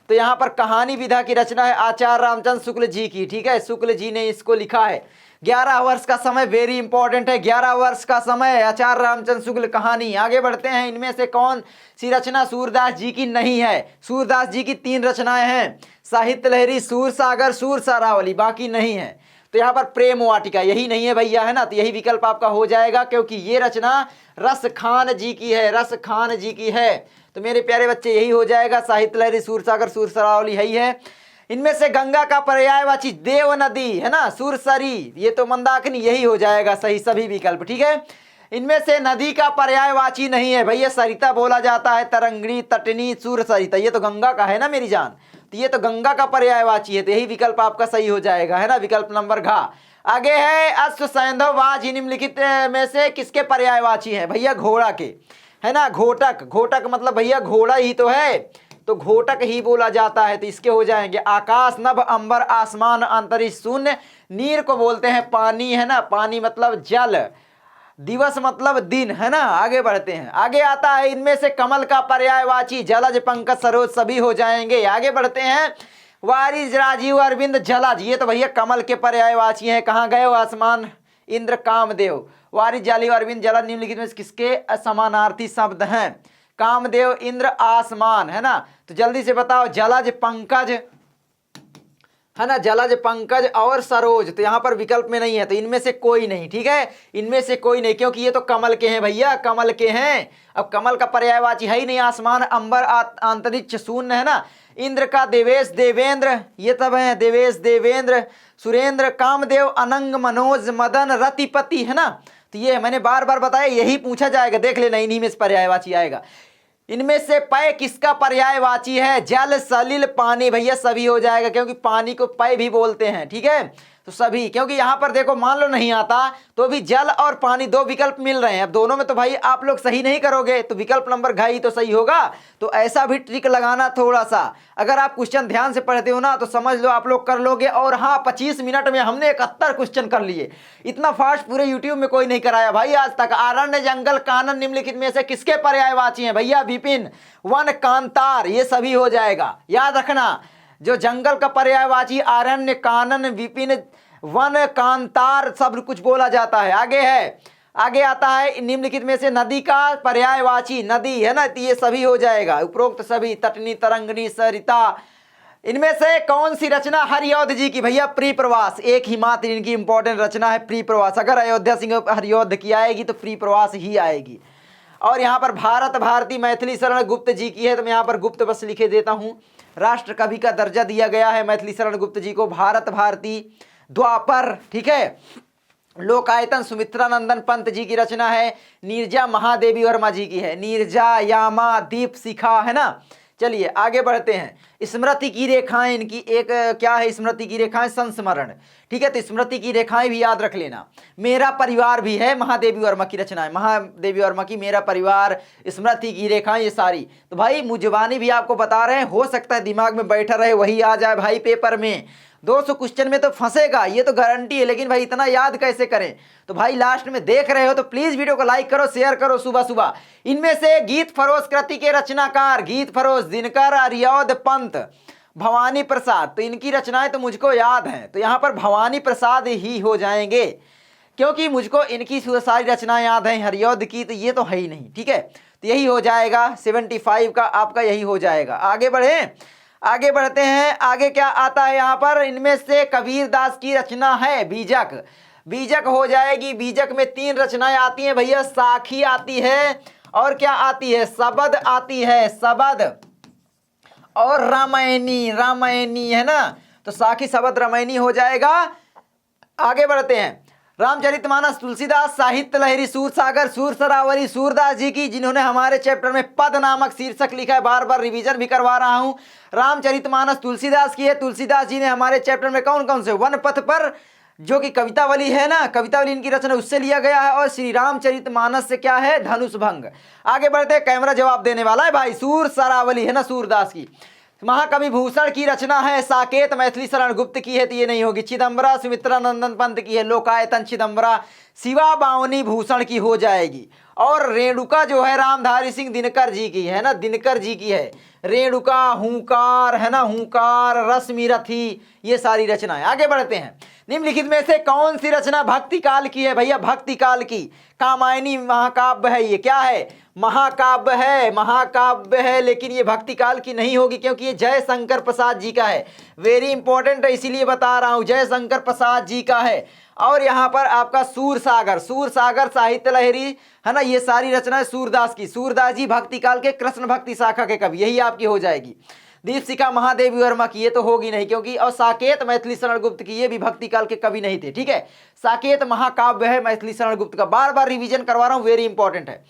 तो यहाँ पर कहानी विधा की रचना है आचार्य रामचंद्र शुक्ल जी की, ठीक है, शुक्ल जी ने इसको लिखा है। 11 वर्ष का समय वेरी इंपॉर्टेंट है, 11 वर्ष का समय आचार्य रामचंद्र शुक्ल कहानी। आगे बढ़ते हैं, इनमें से कौन सी रचना सूरदास जी की नहीं है, सूरदास जी की 3 रचनाएं हैं, साहित्य लहरी, सूर सागर, सूर सारावली, बाकी नहीं है। तो यहाँ पर प्रेम वाटिका यही नहीं है भैया, है ना, तो यही विकल्प आपका हो जाएगा, क्योंकि ये रचना रस खान जी की है, रस खान जी की है। तो मेरे प्यारे बच्चे यही हो जाएगा, साहित्य लहरी, सूर सागर, सूर सारावली यही है। इनमें से गंगा का पर्यायवाची देव नदी, है ना, सुरसरी, ये तो मंदाकिनी, यही हो जाएगा सही सभी विकल्प, ठीक है। इनमें से नदी का पर्यायवाची नहीं है भैया, सरिता बोला जाता है, तरंगणी, तटनी, सुरसरिता, ये तो गंगा का है ना मेरी जान, तो ये तो गंगा का पर्यायवाची है, तो यही विकल्प आपका सही हो जाएगा, है ना, विकल्प नंबर घ। आगे है अश्व सैंधव वाजी निम्नलिखित में से किसके पर्यायवाची है, भैया घोड़ा के, है ना, घोटक, घोटक मतलब भैया घोड़ा ही तो है, तो घोटक ही बोला जाता है, तो इसके हो जाएंगे आकाश, नभ, अंबर, आसमान, अंतरिक्ष, शून्य, नीर को बोलते हैं पानी, है ना, पानी मतलब जल, दिवस मतलब दिन, है ना। आगे बढ़ते हैं, आगे आता है इनमें से कमल का पर्यायवाची जलज, पंकज, सरोज, सभी हो जाएंगे। आगे बढ़ते हैं, वारिस, राजीव, अरविंद, जलज, ये तो भैया कमल के पर्यायवाची हैं, कहाँ गए हो, आसमान, इंद्र, कामदेव, वारिस, जालिव, अरविंद, जलज निम्नलिखित में किसके असमानार्थी शब्द हैं, कामदेव, इंद्र, आसमान, है ना। तो जल्दी से बताओ, जलज, पंकज, है ना, जलज, पंकज और सरोज, तो यहाँ पर विकल्प में नहीं है, तो इनमें से कोई नहीं। ठीक है, इनमें से कोई नहीं, क्योंकि ये तो कमल के हैं भैया, कमल के हैं। अब कमल का पर्यायवाची है ही नहीं, आसमान, अंबर, अंतरिक्ष, शून्य, है ना। इंद्र का देवेश, देवेंद्र, ये सब है, देवेश, देवेंद्र, सुरेंद्र, कामदेव, अनंग, मनोज, मदन, रतिपति, है ना। तो ये मैंने बार बार बताया, यही पूछा जाएगा, देख लेना, इन्हीं में पर्यायवाची आएगा। इनमें से पय किसका पर्यायवाची है? जल, सलिल, पानी, भैया सभी हो जाएगा, क्योंकि पानी को पय भी बोलते हैं। ठीक है, तो सभी, क्योंकि यहां पर देखो मान लो नहीं आता तो भी जल और पानी दो विकल्प मिल रहे हैं, अब दोनों में तो भाई आप लोग सही नहीं करोगे तो विकल्प नंबर घ ही तो सही होगा। तो ऐसा भी ट्रिक लगाना थोड़ा सा, अगर आप क्वेश्चन ध्यान से पढ़ते हो ना तो समझ लो आप लोग कर लोगे। और हाँ, 25 मिनट में हमने 71 क्वेश्चन कर लिए, इतना फास्ट पूरे यूट्यूब में कोई नहीं कराया भाई आज तक। अरण्य, जंगल, कानन निम्नलिखित में से किसके पर्यायवाची हैं? भैया विपिन, वन, कांतार, ये सभी हो जाएगा, याद रखना। जो जंगल का पर्यायवाची अरण्य, कानन, विपिन, वन, कांतार सब कुछ बोला जाता है। आगे है, आगे आता है निम्नलिखित में से नदी का पर्यायवाची, नदी, है ना, तो ये सभी हो जाएगा, उपरोक्त सभी, तटनी, तरंगनी, सरिता। इनमें से कौन सी रचना हरिऔध जी की? भैया प्री प्रवास, एक ही मात्र इनकी इंपॉर्टेंट रचना है, प्री प्रवास। अगर अयोध्या सिंह हरिऔध की आएगी तो प्री प्रवास ही आएगी। और यहाँ पर भारत भारती मैथिली शरण गुप्त जी की है, तो मैं यहाँ पर गुप्त बस लिखे देता हूँ। राष्ट्र कवि का दर्जा दिया गया है मैथिली शरण गुप्त जी को, भारत भारती, द्वापर। ठीक है, लोकायतन सुमित्रा नंदन पंत जी की रचना है। नीरजा महादेवी वर्मा जी की है, नीरजा, यामा, दीप शिखा, है ना। चलिए आगे बढ़ते हैं। स्मृति की रेखाएं इनकी एक क्या है? स्मृति की रेखाएं, संस्मरण। ठीक है, तो स्मृति की रेखाएं भी याद रख लेना। मेरा परिवार भी है, महादेवी वर्मा की रचना है, महादेवी वर्मा की मेरा परिवार, स्मृति की रेखाएं, ये सारी। तो भाई मुजबानी भी आपको बता रहे हैं, हो सकता है दिमाग में बैठा रहे वही आ जाए भाई पेपर में। 200 क्वेश्चन में तो फंसेगा, ये तो गारंटी है, लेकिन भाई इतना याद कैसे करें? तो भाई लास्ट में देख रहे हो तो प्लीज वीडियो को लाइक करो, शेयर करो सुबह सुबह। इनमें से गीत फरोश कृति के रचनाकार, गीत फरोश, दिनकर, हरिऔध, पंत, भवानी प्रसाद, तो इनकी रचनाएं तो मुझको याद हैं, तो यहाँ पर भवानी प्रसाद ही हो जाएंगे, क्योंकि मुझको इनकी सारी रचनाएं याद हैं। हरिऔध की तो ये तो है ही नहीं। ठीक है, तो यही हो जाएगा 75 का आपका, यही हो जाएगा। आगे बढ़े, आगे बढ़ते हैं। आगे क्या आता है यहाँ पर? इनमें से कबीर दास की रचना है बीजक, बीजक हो जाएगी। बीजक में 3 रचनाएं आती हैं भैया, साखी आती है, और क्या आती है? शबद आती है, शबद, और रामायणी, रामायणी, है ना। तो साखी, शबद, रामायणी हो जाएगा। आगे बढ़ते हैं। रामचरितमानस तुलसीदास, साहित्य लहरी सूरसागर, सूर सरावरी सूरदास जी की, जिन्होंने हमारे चैप्टर में पद नामक शीर्षक लिखा है, बार बार रिवीजन भी करवा रहा हूं। रामचरितमानस तुलसीदास की है। तुलसीदास जी ने हमारे चैप्टर में कौन कौन से? वन पथ पर, जो कि कवितावली है ना, कवितावली इनकी रचना, उससे लिया गया है। और श्री रामचरितमानस से क्या है? धनुष भंग। आगे बढ़ते हैं, कैमरा जवाब देने वाला है भाई। सूर सरावली, है ना, सूरदास की। महाकवि भूषण की रचना है साकेत, मैथिली शरण गुप्त की है, तो ये नहीं होगी। चिदंबरा सुमित्रा नंदन पंत की है। लोकायतन चिदंबरा, शिवा बावनी भूषण की हो जाएगी। और रेणुका जो है रामधारी सिंह दिनकर जी की है ना, दिनकर जी की है। रेणुका, हुंकार, है ना, हुंकार, रश्मि रथी, ये सारी रचनाएं। आगे बढ़ते हैं। निम्नलिखित में से कौन सी रचना भक्ति काल की है? भैया भक्ति काल की कामायनी महाकाव्य है। ये क्या है? महाकाव्य है, महाकाव्य है, लेकिन ये भक्ति काल की नहीं होगी, क्योंकि ये जयशंकर प्रसाद जी का है। वेरी इंपॉर्टेंट है, इसीलिए बता रहा हूं, जयशंकर प्रसाद जी का है। और यहाँ पर आपका सूरसागर, सूरसागर, साहित्य लहरी, है ना, ये सारी रचनाएं सूरदास की। सूरदास जी भक्ति काल के कृष्ण भक्ति शाखा के कवि, यही आपकी हो जाएगी। दीपशिखा महादेवी वर्मा की, ये तो होगी नहीं, क्योंकि, और साकेत मैथिली शरण गुप्त की, ये भी भक्ति काल के कवि नहीं थे। ठीक है, साकेत महाकाव्य है मैथिली शरण गुप्त का, बार बार रिवीजन करवा रहा हूं, वेरी इंपॉर्टेंट है।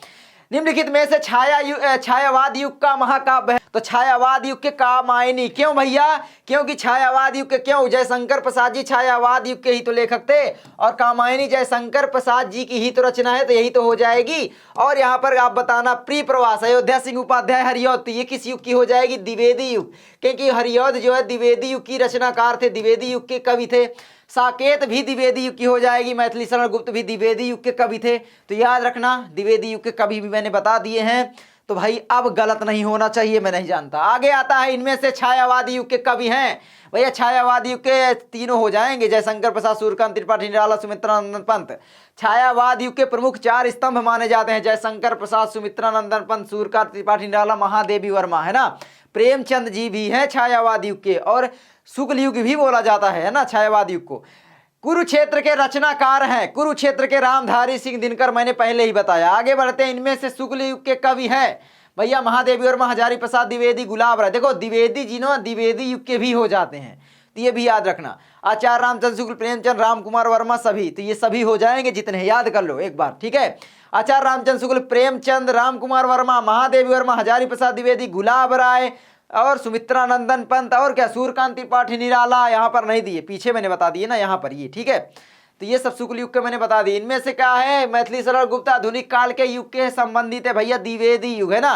निम्नलिखित में से छायावाद युग का महाकाव्य है, तो छायावाद युग के कामायनी। क्यों भैया? क्योंकि छायावाद युग के, क्यों? जयशंकर प्रसाद जी छायावाद युग के ही तो लेखक थे, और कामायनी जयशंकर प्रसाद जी की ही तो रचना है, तो यही तो हो जाएगी। और यहाँ पर आप बताना, प्री प्रवास, अयोध्या सिंह उपाध्याय, हरिऔध, तो ये किस युग की हो जाएगी? द्विवेदी युग, क्योंकि हरिऔध जो है द्विवेदी युग की रचनाकार थे, द्विवेदी युग के कवि थे। साकेत भी द्विवेदी युग की हो जाएगी, मैथिली शरण गुप्त भी द्विवेदी युग के कवि थे, तो याद रखना द्विवेदी युग के कवि भी मैंने बता दिए हैं। तो भाई अब गलत नहीं होना चाहिए, मैं नहीं जानता। आगे आता है, इनमें से छायावादी युग के कवि हैं भैया, छायावादी युग के तीनों हो जाएंगे, जयशंकर प्रसाद, सूर्यकांत त्रिपाठी निराला, सुमित्रा नंदन पंत। छायावाद युग के प्रमुख 4 स्तंभ माने जाते हैं, जयशंकर प्रसाद, सुमित्रा नंदन पंत, सूर्यकांत त्रिपाठी निराला, महादेवी वर्मा, है ना। प्रेमचंद जी भी हैं छायावाद युग के, और शुक्ल युग भी बोला जाता है ना छायावाद युग को। कुरुक्षेत्र के रचनाकार हैं कुरुक्षेत्र के रामधारी सिंह दिनकर, मैंने पहले ही बताया। आगे बढ़ते हैं, इनमें से शुक्ल युग के कवि हैं भैया महादेवी वर्मा, हजारी प्रसाद द्विवेदी, गुलाब राय। देखो द्विवेदी जी ना द्विवेदी युग के भी हो जाते हैं, तो ये भी याद रखना। आचार्य रामचंद्र शुक्ल, प्रेमचंद, राम कुमार वर्मा सभी, तो ये सभी हो जाएंगे जितने, याद कर लो एक बार, ठीक है। आचार्य रामचंद्र शुक्ल, प्रेमचंद, राम कुमार वर्मा, महादेवी वर्मा, हजारी प्रसाद द्विवेदी, गुलाब राय और सुमित्रा नंदन पंत, और क्या सूर्यकांत त्रिपाठी निराला, यहाँ पर नहीं दिए, पीछे मैंने बता दिए ना यहाँ पर ये, ठीक है। तो ये सब शुक्ल युग के मैंने बता दिए। इनमें से क्या है, मैथिली सरल गुप्त आधुनिक काल के युग के संबंधित है भैया, द्विवेदी युग है ना,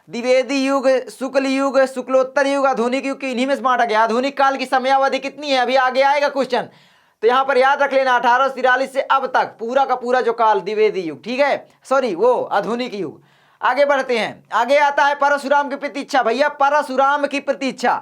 द्विवेदी युग, शुक्ल युग, शुक्लोत्तर युग, आधुनिक युग की, इन्हीं में स्मार्ट आ गया। आधुनिक काल की समयावधि कितनी है, अभी आगे आएगा क्वेश्चन, तो यहाँ पर याद रख लेना 1843 से अब तक पूरा का पूरा जो काल द्विवेदी युग, ठीक है, सॉरी वो आधुनिक युग। आगे बढ़ते हैं, आगे आता है परशुराम की प्रतीक्षा भैया, परशुराम की प्रतीक्षा।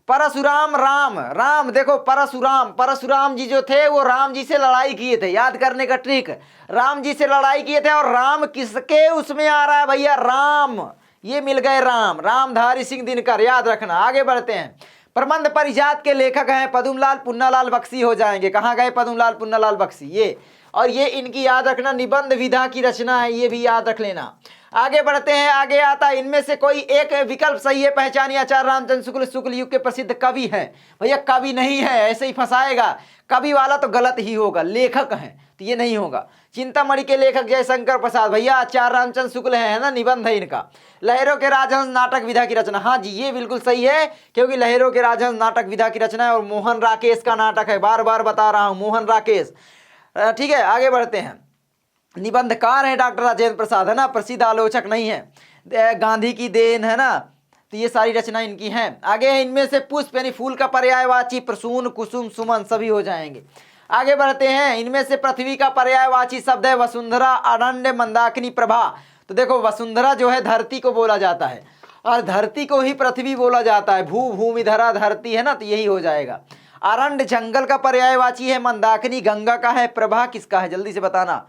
परशुराम राम, राम देखो परशुराम जी जो थे वो राम जी से लड़ाई किए थे, याद करने का ट्रिक, राम जी से लड़ाई किए थे, और राम किसके उसमें आ रहा है भैया, राम, ये मिल गए राम, रामधारी सिंह दिनकर, याद रखना। आगे बढ़ते हैं, प्रबंध परिजात के लेखक हैं पद्मलाल पुन्नालाल बख्शी हो जाएंगे। कहाँ गए पद्मलाल पुन्नालाल बख्शी, ये, और ये इनकी याद रखना निबंध विधा की रचना है, ये भी याद रख लेना। आगे बढ़ते हैं, आगे आता है, इनमें से कोई एक विकल्प सही है, पहचानिए। आचार्य रामचंद्र शुक्ल शुक्ल युग के प्रसिद्ध कवि हैं भैया, कवि नहीं है, ऐसे ही फंसाएगा, कवि वाला तो गलत ही होगा, लेखक हैं तो ये नहीं होगा। चिंतामणि के लेखक जयशंकर प्रसाद भैया, आचार्य रामचंद्र शुक्ल है ना, निबंध है इनका। लहरों के राजहंस नाटक विधा की रचना, हाँ जी ये बिल्कुल सही है, क्योंकि लहरों के राजहंस नाटक विधा की रचना है, और मोहन राकेश का नाटक है, बार बार बता रहा हूँ मोहन राकेश, ठीक है। आगे बढ़ते हैं, निबंधकार है डॉक्टर राजेंद्र प्रसाद है ना, प्रसिद्ध आलोचक नहीं है, गांधी की देन है ना, तो ये सारी रचना इनकी हैं। आगे है, इनमें से पुष्प यानी फूल का पर्यायवाची, प्रसून, कुसुम, सुमन सभी हो जाएंगे। आगे बढ़ते हैं, इनमें से पृथ्वी का पर्यायवाची शब्द है वसुंधरा, अरण्य, मंदाकिनी, प्रभा। तो देखो वसुंधरा जो है धरती को बोला जाता है, और धरती को ही पृथ्वी बोला जाता है, भू भूमि धरा धरती है ना, तो यही हो जाएगा। अरण्य जंगल का पर्यायवाची है, मंदाकिनी गंगा का है, प्रभा किसका है जल्दी से बताना,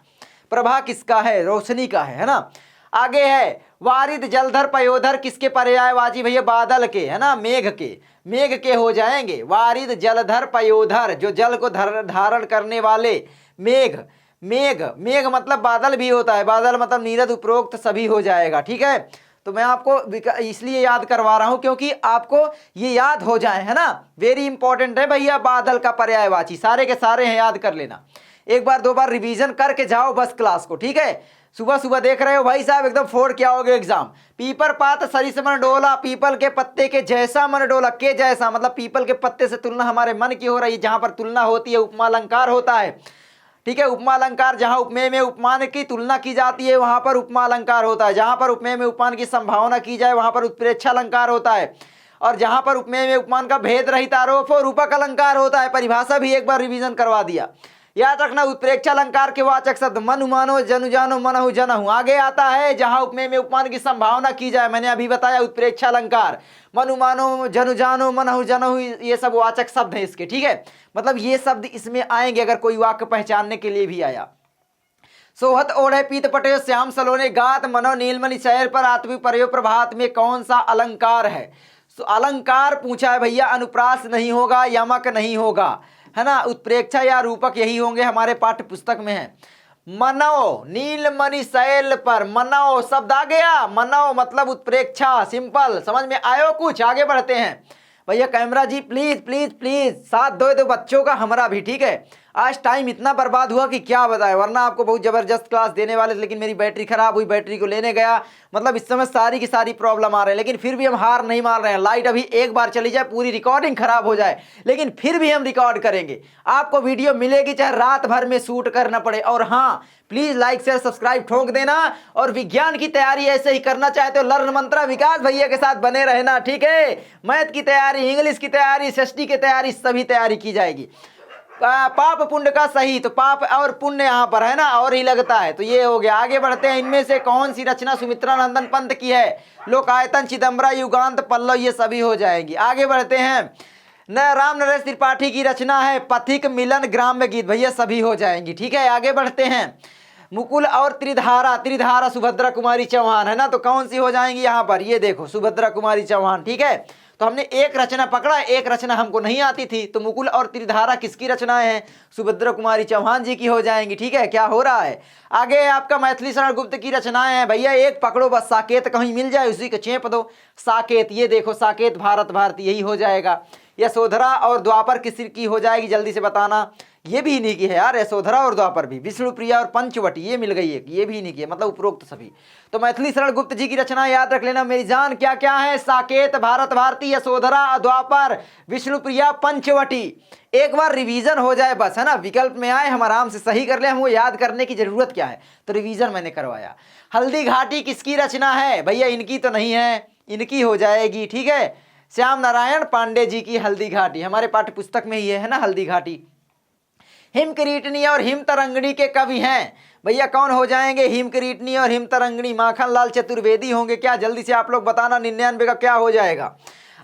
प्रभा किसका है, रोशनी का है ना। आगे है वारिद, जलधर, पयोधर किसके पर्यायवाची भैया, बादल के है ना, मेघ के हो जाएंगे। वारिद, जलधर, पयोधर जो जल को धारण करने वाले, मेघ मतलब बादल भी होता है, बादल मतलब नीरद, उपरोक्त सभी हो जाएगा, ठीक है। तो मैं आपको इसलिए याद करवा रहा हूं क्योंकि आपको ये याद हो जाए है ना, वेरी इंपॉर्टेंट है भैया, बादल का पर्यायवाची सारे के सारे हैं, याद कर लेना, एक बार दो बार रिवीजन करके जाओ बस क्लास को, ठीक है। सुबह सुबह देख रहे हो भाई साहब, एकदम फोड़ के आओगे एग्जाम। पीपर पात सरिस मन डोला, पीपल के पत्ते के जैसा मन डोला, के जैसा मतलब पीपल के पत्ते से तुलना हमारे मन की हो रही है, जहां पर तुलना होती है उपमा अलंकार होता है, ठीक है। उपमा अलंकार जहां उपमेय में उपमान की तुलना की जाती है वहां पर उपमा अलंकार होता है, जहां पर उपमेय में उपमान की संभावना की जाए वहां पर उत्प्रेक्षा अलंकार होता है, और जहां पर उपमेय में उपमान का भेद रहित आरोप हो रूपक अलंकार होता है। परिभाषा भी एक बार रिवीजन करवा दिया, याद रखना। उत्प्रेक्षा अलंकार के वाचक शब्द मनु मानो, जनु जानो, मनहु जनहु। आगे आता है जहां उपमेय में उपमान की संभावना की जाए, मैंने अभी बताया उत्प्रेक्षा अलंकार, मनु मानो, जनु जानो, मनहु जनहु, ये सब वाचक शब्द हैं इसके, ठीक है। मतलब ये शब्द इसमें आएंगे अगर कोई वाक्य पहचानने के लिए भी आया। सोहत ओढ़े पीत पटे श्याम सलोने, गात मनो नीलमणि शहर पर आत्मी पर्यो प्रभात में कौन सा अलंकार है। तो अलंकार पूछा है भैया, अनुप्रास नहीं होगा, यमक नहीं होगा, है ना, उत्प्रेक्षा या रूपक यही होंगे, हमारे पाठ्य पुस्तक में है। मनो, नीलमणि शैल पर, मनो शब्द आ गया, मनो मतलब उत्प्रेक्षा, सिंपल, समझ में आयो कुछ। आगे बढ़ते हैं भैया, कैमरा जी प्लीज प्लीज प्लीज साथ दो बच्चों का, हमारा भी, ठीक है। आज टाइम इतना बर्बाद हुआ कि क्या बताए, वरना आपको बहुत जबरदस्त क्लास देने वाले थे, लेकिन मेरी बैटरी खराब हुई, बैटरी को लेने गया, मतलब इस समय सारी की सारी प्रॉब्लम आ रहे हैं, लेकिन फिर भी हम हार नहीं मान रहे हैं। लाइट अभी एक बार चली जाए, पूरी रिकॉर्डिंग खराब हो जाए, लेकिन फिर भी हम रिकॉर्ड करेंगे, आपको वीडियो मिलेगी चाहे रात भर में शूट करना पड़े। और हाँ प्लीज लाइक शेयर सब्सक्राइब ठोक देना, और विज्ञान की तैयारी ऐसे ही करना चाहते हो लर्न मंत्रा विकास भैया के साथ बने रहना, ठीक है। मैथ की तैयारी, इंग्लिश की तैयारी, षष्ठी की तैयारी, सभी तैयारी की जाएगी। पाप पुण्य का सही, तो पाप और पुण्य यहाँ पर है ना, और ही लगता है, तो ये हो गया। आगे बढ़ते हैं, इनमें से कौन सी रचना सुमित्रा नंदन पंत की है। लोकायतन, चिदम्बरा, युगांत, पल्लव, ये सभी हो जाएंगी। आगे बढ़ते हैं, न राम नरेश त्रिपाठी की रचना है पथिक, मिलन, ग्राम्य गीत, भैया सभी हो जाएंगी, ठीक है। आगे बढ़ते हैं, मुकुल और त्रिधारा, त्रिधारा सुभद्रा कुमारी चौहान है ना, तो कौन सी हो जाएंगी यहाँ पर, ये देखो सुभद्रा कुमारी चौहान। ठीक है, तो हमने एक रचना पकड़ा, एक रचना हमको नहीं आती थी, तो मुकुल और त्रिधारा किसकी रचनाएं हैं, सुभद्रा कुमारी चौहान जी की हो जाएंगी। ठीक है, क्या हो रहा है आगे, आपका मैथिली शरण गुप्त की रचनाएं हैं भैया, एक पकड़ो बस, साकेत कहीं मिल जाए उसी को चेप दो, साकेत, ये देखो साकेत भारत भारती, यही हो जाएगा। यशोधरा और द्वापर किसी की हो जाएगी, जल्दी से बताना, ये भी इन्हीं की है यार, यशोधरा और द्वापर भी। विष्णु प्रिया और पंचवटी ये मिल गई है, ये भी इन्हीं की है, मतलब उपरोक्त सभी। तो मैथिली शरण गुप्त जी की रचना याद रख लेना मेरी जान, क्या क्या है, साकेत, भारत भारती, यशोधरा, द्वापर, विष्णु प्रिया, पंचवटी। एक बार रिवीजन हो जाए बस, है ना, विकल्प में आए हम आराम से सही कर ले, हमको याद करने की जरूरत क्या है, तो रिवीजन मैंने करवाया। हल्दी घाटी किसकी रचना है भैया, इनकी तो नहीं है, इनकी हो जाएगी। ठीक है, श्याम नारायण पांडे जी की हल्दी घाटी, हमारे पाठ्य पुस्तक में ही है ना हल्दी घाटी। हिमकिरीटनी और हिमतरंगिणी के कवि हैं भैया, कौन हो जाएंगे, हिमकिरीटनी और हिमतरंगिणी, माखन लाल चतुर्वेदी होंगे क्या, जल्दी से आप लोग बताना, 99 का क्या हो जाएगा।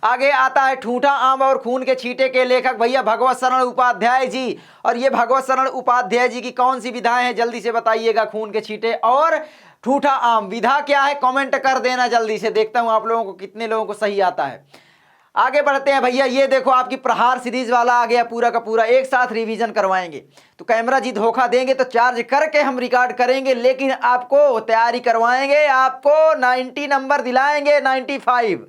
आगे आता है ठूठा आम और खून के छींटे के लेखक भैया भगवत शरण उपाध्याय जी, और ये भगवत शरण उपाध्याय जी की कौन सी विधाएं हैं, जल्दी से बताइएगा, खून के छींटे और ठूठा आम, विधा क्या है कमेंट कर देना जल्दी से, देखता हूं आप लोगों को कितने लोगों को सही आता है। आगे बढ़ते हैं भैया, ये देखो आपकी प्रहार सीरीज वाला आ गया पूरा का पूरा, एक साथ रिवीजन करवाएंगे। तो कैमरा जी धोखा देंगे तो चार्ज करके हम रिकॉर्ड करेंगे, लेकिन आपको तैयारी करवाएंगे, आपको 90 नंबर दिलाएंगे, 95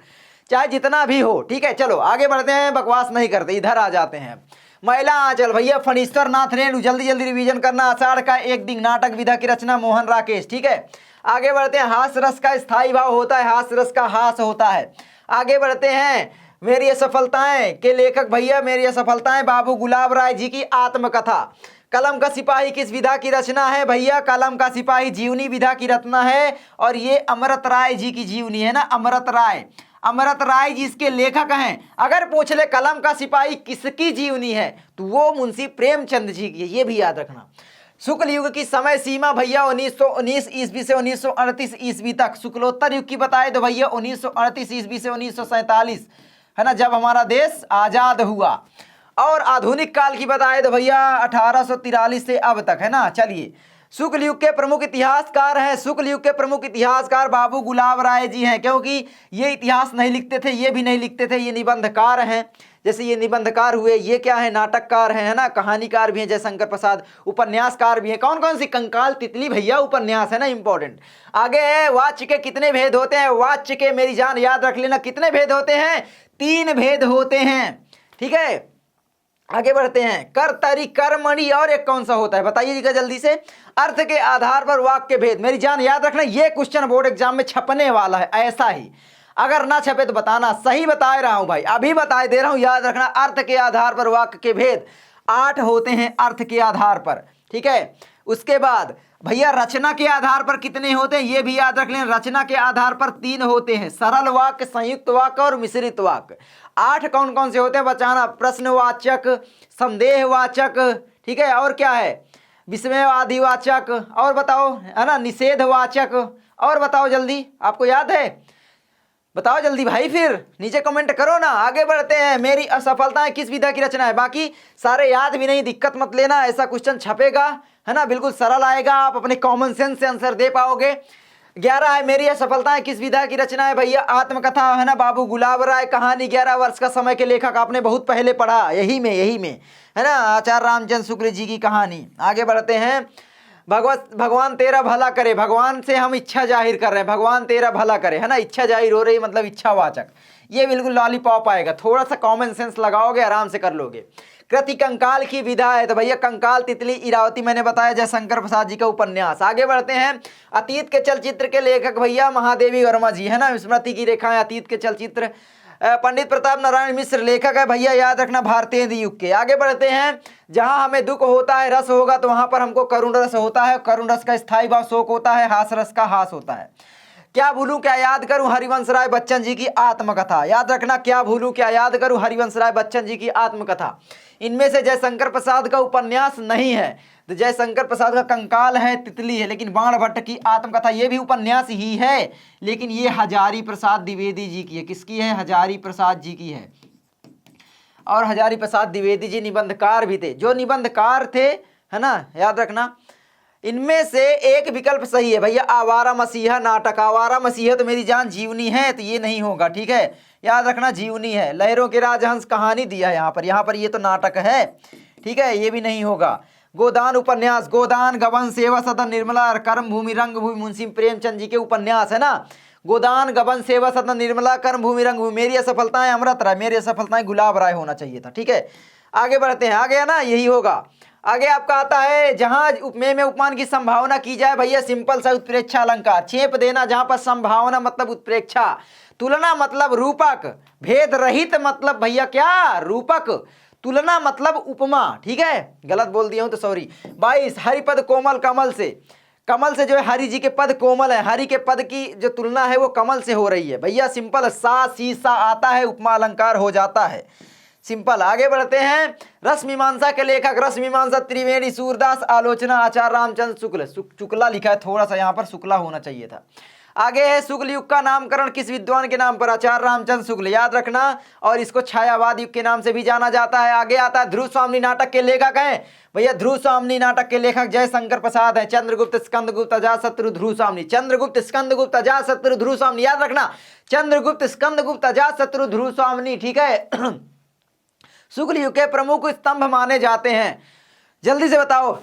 चाहे जितना भी हो। ठीक है, चलो आगे बढ़ते हैं, बकवास नहीं करते, इधर आ जाते हैं। महिला आंचल भैया फणीश्वर नाथ रेणु, जल्दी जल्दी रिवीजन करना। आषाढ़ का एक दिन नाटक विधा की रचना मोहन राकेश। ठीक है, आगे बढ़ते हैं। हास्य रस का स्थायी भाव होता है, हास्य रस का हास होता है। आगे बढ़ते हैं। मेरी असफलताएं के लेखक भैया, मेरी असफलताएं बाबू गुलाब राय जी की आत्मकथा। कलम का सिपाही किस विधा की रचना है भैया, कलम का सिपाही जीवनी विधा की रचना है, और ये अमृत राय जी की जीवनी है ना, अमृत राय, अमृत राय जी इसके लेखक हैं। अगर पूछ ले कलम का सिपाही किसकी जीवनी है, तो वो मुंशी प्रेमचंद जी की है, ये भी याद रखना। शुक्ल युग की समय सीमा भैया 1919 ईस्वी से 1938 ईस्वी तक। शुक्लोत्तर युग की बताए तो भैया 1938 ईस्वी से 1947, है ना, जब हमारा देश आजाद हुआ। और आधुनिक काल की बताए तो भैया 1843 से अब तक, है ना। चलिए, शुक्ल युग के प्रमुख इतिहासकार हैं, शुक्ल युग के प्रमुख इतिहासकार बाबू गुलाब राय जी हैं, क्योंकि ये इतिहास नहीं लिखते थे, ये भी नहीं लिखते थे, ये निबंधकार हैं। जैसे ये निबंधकार हुए, ये क्या है, नाटककार हैं, है ना, कहानीकार भी हैं जयशंकर प्रसाद, उपन्यासकार भी हैं। कौन कौन सी, कंकाल तितली भैया उपन्यास है ना, इंपॉर्टेंट। आगे है, वाच्य के कितने भेद होते हैं, वाच्य के मेरी जान याद रख लेना कितने भेद होते हैं, 3 भेद होते हैं। ठीक है, आगे बढ़ते हैं। कर्तरी, कर्मणि, और एक कौन सा होता है बताइएगा जल्दी से। अर्थ के आधार पर वाक्य भेद, मेरी जान याद रखना, ये क्वेश्चन बोर्ड एग्जाम में छपने वाला है, ऐसा ही। अगर ना छपे तो बताना, सही बता रहा हूं भाई, अभी बताए दे रहा हूं, याद रखना। अर्थ के आधार पर वाक्य के भेद 8 होते हैं, अर्थ के आधार पर। ठीक है, उसके बाद भैया रचना के आधार पर कितने होते हैं, ये भी याद रख लें। रचना के आधार पर 3 होते हैं, सरल वाक्य, संयुक्त वाक्य और मिश्रित वाक्य। 8 कौन कौन से होते हैं बचाना, प्रश्नवाचक, संदेहवाचक, ठीक है, और क्या है, विस्मयवादीवाचक, और बताओ, है ना, निषेधवाचक, और बताओ जल्दी, आपको याद है, बताओ जल्दी भाई, फिर नीचे कमेंट करो ना। आगे बढ़ते हैं। मेरी असफलताएं किस विधा की रचना है, बाकी सारे याद भी नहीं, दिक्कत मत लेना, ऐसा क्वेश्चन छपेगा, है ना, बिल्कुल सरल आएगा, आप अपने कॉमन सेंस से आंसर दे पाओगे। 11 है, मेरी असफलताएं किस विधा की रचना है भैया, आत्मकथा, है ना, बाबू गुलाब राय, कहानी, 11 वर्ष का समय के लेखक, आपने बहुत पहले पढ़ा, यही में है ना, आचार्य रामचंद्र शुक्ल जी की कहानी। आगे बढ़ते हैं। भगवान तेरा भला करे, भगवान से हम इच्छा जाहिर कर रहे हैं, भगवान तेरा भला करे, है ना, इच्छा जाहिर हो रही, मतलब इच्छावाचक, ये बिल्कुल लॉलीपॉप आएगा, थोड़ा सा कॉमन सेंस लगाओगे आराम से कर लोगे। कृति कंकाल की विधा है तो भैया कंकाल, तितली, इरावती, मैंने बताया जयशंकर प्रसाद जी का उपन्यास। आगे बढ़ते हैं। अतीत के चलचित्र के लेखक भैया महादेवी वर्मा जी, है ना, स्मृति की रेखाएं, अतीत के चलचित्र। पंडित प्रताप नारायण मिश्र लेखक है भैया, याद रखना, भारतीय युग के। आगे बढ़ते हैं। जहां हमें दुख होता है रस होगा, तो वहां पर हमको करुण रस होता है, करुण रस का स्थायी भाव शोक होता है, हास रस का हास होता है। क्या भूलूं क्या याद करूं, हरिवंश राय बच्चन जी की आत्मकथा, याद रखना, क्या भूलूं क्या याद करूं, हरिवंश राय बच्चन जी की आत्मकथा। इनमें से जयशंकर प्रसाद का उपन्यास नहीं है, तो जयशंकर प्रसाद का कंकाल है, तितली है, लेकिन बाण भट्ट की आत्मकथा ये भी उपन्यास ही है, लेकिन ये हजारी प्रसाद द्विवेदी जी की है। किसकी है, हजारी प्रसाद जी की है। और हजारी प्रसाद द्विवेदी जी निबंधकार भी थे, जो निबंधकार थे, है ना, याद रखना। इनमें से एक विकल्प सही है भैया, आवारा मसीहा नाटक। आवारा मसीहा तो मेरी जान जीवनी है, तो ये नहीं होगा, ठीक है, याद रखना जीवनी है। लहरों के राजहंस कहानी दिया है यहाँ पर ये तो नाटक है, ठीक है, ये भी नहीं होगा। गोदान उपन्यास, गोदान गबन सेवा सदन निर्मला कर्म भूमि रंग भूमि, मुंशी प्रेमचंद जी के उपन्यास है ना। गोदान गबन सेवा सदन निर्मला कर्म भूमि रंग भूमि, मेरी असफलताएं अमृत राय, मेरी असफलताएं गुलाब राय होना चाहिए था, ठीक है। आगे बढ़ते हैं, आ गया ना, यही होगा। आगे आपका आता है, जहां उपमेय में उपमान की संभावना की जाए भैया, सिंपल सा उत्प्रेक्षा अलंकार, छेप देना जहां पर संभावना मतलब उत्प्रेक्षा, तुलना मतलब रूपक, भेद रहित मतलब भैया क्या, रूपक, तुलना मतलब उपमा, ठीक है, गलत बोल दिया हूं तो सॉरी। 22 हरिपद कोमल, कमल से, कमल से जो है हरि जी के पद कोमल है, हरि के पद की जो तुलना है वो कमल से हो रही है भैया, सिंपल, सा सी आता है, उपमा अलंकार हो जाता है, सिंपल। आगे बढ़ते हैं, रस मीमांसा के लेखक, रस मीमांसा त्रिवेणी सूरदास, आलोचना आचार्य रामचंद्र शुक्ल, शुक्ला लिखा है, थोड़ा सा यहाँ पर शुक्ला होना चाहिए था। आगे है, शुक्ल युग का नामकरण किस विद्वान के नाम पर, आचार्य रामचंद्र शुक्ल, याद रखना, और इसको छायावाद युग के नाम से भी जाना जाता है। आगे आता है, ध्रुव स्वामी नाटक के लेखक हैं भैया, ध्रुव स्वामी नाटक के लेखक जयशंकर प्रसाद है, चंद्रगुप्त स्कंदगुप्त अजातशत्रु ध्रुव स्वामी, चंद्रगुप्त स्कंदगुप्त अजातशत्रु ध्रुव स्वामी, याद रखना, चंद्रगुप्त स्कंदगुप्त अजातशत्रु ध्रुव स्वामी, ठीक है। शुक्ल युग के प्रमुख स्तंभ माने जाते हैं, जल्दी से बताओ,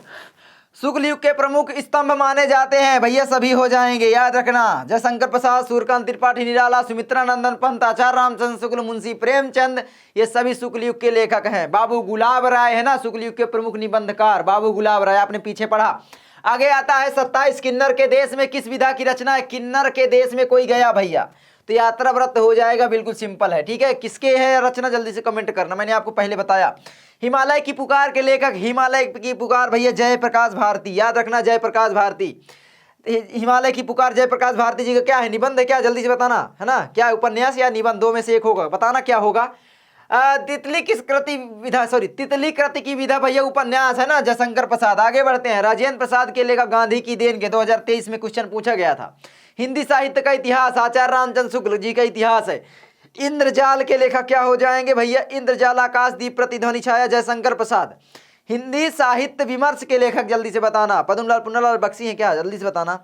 शुक्ल युग के प्रमुख स्तंभ माने जाते हैं भैया, सभी हो जाएंगे, याद रखना, जयशंकर प्रसाद, सूर्यकांत त्रिपाठी निराला, सुमित्रा नंदन पंत, आचार्य रामचंद्र शुक्ल, मुंशी प्रेमचंद, ये सभी शुक्ल युग के लेखक हैं। बाबू गुलाब राय है ना शुक्ल युग के प्रमुख निबंधकार, बाबू गुलाब राय, आपने पीछे पढ़ा। आगे आता है, 27 किन्नर के देश में किस विधा की रचना है, किन्नर के देश में कोई गया भैया, तो यात्रा व्रत हो जाएगा, बिल्कुल सिंपल है, ठीक है। किसके है रचना, जल्दी से कमेंट करना, मैंने आपको पहले बताया। हिमालय की पुकार के लेखक, हिमालय की पुकार भैया जयप्रकाश भारती, याद रखना, जयप्रकाश भारती, हिमालय की पुकार जयप्रकाश भारती जी का क्या है, निबंध है क्या, जल्दी से बताना, है ना, क्या है, उपन्यास या निबंध, दो में से एक होगा, बताना क्या होगा। तितली किस कृति विधा, सॉरी, तितली कृति की विधा भैया उपन्यास है ना, जयशंकर प्रसाद। आगे बढ़ते हैं, राजेंद्र प्रसाद के लेखक, गांधी की देन के 2023 में क्वेश्चन पूछा गया था। हिंदी साहित्य का इतिहास, आचार्य रामचंद्र शुक्ल जी का इतिहास है। इंद्रजाल के लेखक क्या हो जाएंगे भैया, इंद्रजाल, आकाशदीप, प्रतिध्वनि छाया, जयशंकर प्रसाद। हिंदी साहित्य विमर्श के लेखक, जल्दी से बताना, पद्मलाल पुन्नालाल बख्शी हैं क्या, जल्दी से बताना।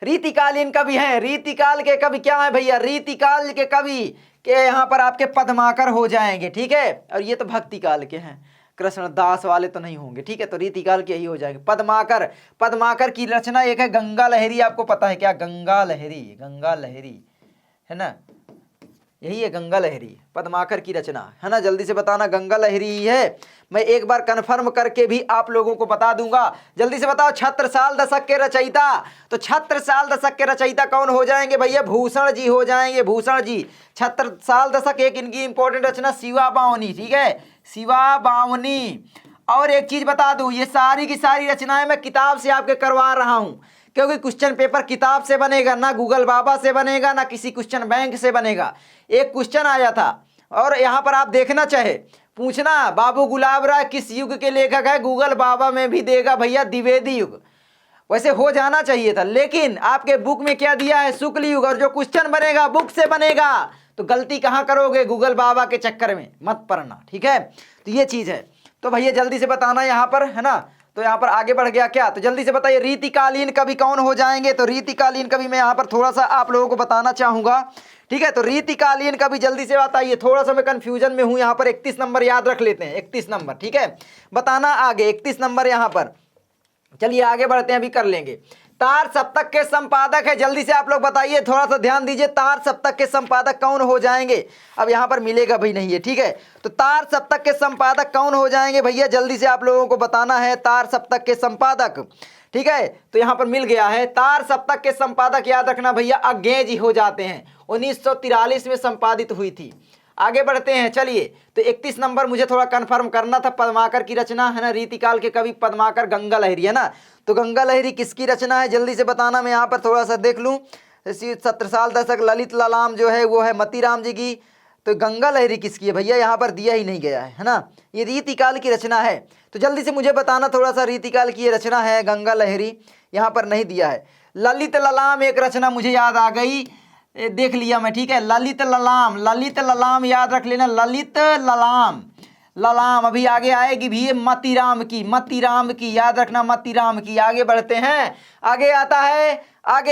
रीतिकालीन कवि हैं, रीतिकाल के कवि क्या है भैया, रीतिकाल के कवि के यहाँ पर आपके पद्माकर हो जाएंगे, ठीक है, और ये तो भक्ति काल के हैं, कृष्णदास वाले तो नहीं होंगे, ठीक है, तो रीतिकाल के ही हो जाएंगे। पद्माकर, पद्माकर की रचना एक है गंगा लहरी, आपको पता है क्या, गंगा लहरी, गंगा लहरी है ना, यही है गंगा लहरी, पद्माकर की रचना है ना, जल्दी से बताना, गंगा लहरी ही है। मैं एक बार कन्फर्म करके भी आप लोगों को बता दूंगा, जल्दी से बताओ। छत्रसाल दशक के रचयिता, तो छत्रसाल दशक के रचयिता कौन हो जाएंगे भैया, भूषण जी हो जाएंगे, भूषण जी। छत्रसाल दशक एक इनकी इंपॉर्टेंट रचना शिवा बावनी, ठीक है, शिवा बावनी। और एक चीज बता दूं, ये सारी की सारी रचनाएं मैं किताब से आपके करवा रहा हूं, क्योंकि क्वेश्चन पेपर किताब से बनेगा ना, गूगल बाबा से बनेगा ना, किसी क्वेश्चन बैंक से बनेगा। एक क्वेश्चन आया था, और यहाँ पर आप देखना चाहे पूछना, बाबू गुलाब राय किस युग के लेखक है, गूगल बाबा में भी देगा भैया द्विवेदी युग, वैसे हो जाना चाहिए था, लेकिन आपके बुक में क्या दिया है, शुक्ल युग, और जो क्वेश्चन बनेगा बुक से बनेगा, तो गलती कहाँ करोगे, गूगल बाबा के चक्कर में मत पड़ना, ठीक है, तो ये चीज है। तो भैया जल्दी से बताना यहाँ पर, है ना, तो यहाँ पर आगे बढ़ गया क्या, तो जल्दी से बताइए, रीतिकालीन कवि कौन हो जाएंगे, तो रीतिकालीन कवि मैं यहाँ पर थोड़ा सा आप लोगों को बताना चाहूंगा, ठीक है, तो रीतिकालीन कवि जल्दी से बताइए, थोड़ा सा मैं कंफ्यूजन में हूं यहाँ पर, 31 नंबर याद रख लेते हैं, 31 नंबर, ठीक है, बताना आगे, 31 नंबर यहाँ पर। चलिए आगे बढ़ते हैं, अभी कर लेंगे। तार सप्तक के संपादक है, जल्दी से आप लोग बताइए, थोड़ा सा ध्यान दीजिए, तार सप्तक के संपादक कौन हो जाएंगे, अब यहाँ पर मिलेगा भाई नहीं है, ठीक है, तो तार सप्तक के संपादक कौन हो जाएंगे भैया, जल्दी से आप लोगों को बताना है, तार सप्तक के संपादक, ठीक है, तो यहाँ पर मिल गया है, तार सप्तक के संपादक याद रखना भैया अज्ञेय जी हो जाते हैं, 1943 में संपादित हुई थी। आगे बढ़ते हैं, चलिए, तो 31 नंबर मुझे थोड़ा कंफर्म करना था, पद्माकर की रचना है ना, रीतिकाल के कवि पद्माकर, गंगा लहरी है ना, तो गंगा लहरी किसकी रचना है, जल्दी से बताना, मैं यहाँ पर थोड़ा सा देख लूँ। छत्रसाल दशक ललित ललाम जो है वो है मतीराम जी की, तो गंगा लहरी किसकी है भैया, यहाँ पर दिया ही नहीं गया है ना, ये रीतिकाल की रचना है, तो जल्दी से मुझे बताना थोड़ा सा, रीतिकाल की ये रचना है गंगा लहरी, यहाँ पर नहीं दिया है। ललित ललाम एक रचना मुझे याद आ गई, देख लिया मैं, ठीक है, ललित ललाम, ललित ललाम याद रख लेना, ललित ललाम, ललाम, अभी आगे आएगी भी ये मतीराम की, मतीराम की, याद रखना मतीराम की। आगे बढ़ते हैं, आगे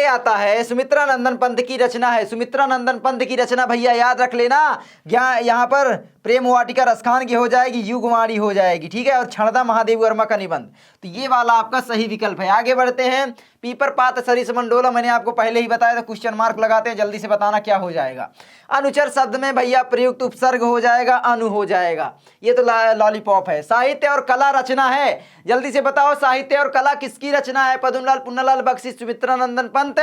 आता है सुमित्रा नंदन पंत की रचना है, सुमित्रा नंदन पंत की रचना भैया याद रख लेना। यहाँ पर प्रेम वाटिका रसखान की हो जाएगी, युगवाणी हो जाएगी, ठीक है, और क्षणदा महादेव वर्मा का निबंध, तो ये वाला आपका सही विकल्प है। आगे बढ़ते हैं, पीपर पात सरिस मंडोला, मैंने आपको पहले ही बताया था, क्वेश्चन मार्क लगाते हैं, जल्दी से बताना क्या हो जाएगा। अनुचर शब्द में भैया प्रयुक्त उपसर्ग हो जाएगा, अनु हो जाएगा, ये तो लॉलीपॉप है। साहित्य और कला रचना है, जल्दी से बताओ साहित्य और कला किसकी रचना है? पद्मलाल पुन्नालाल बख्शी, सुमित्रा नंदन पंत,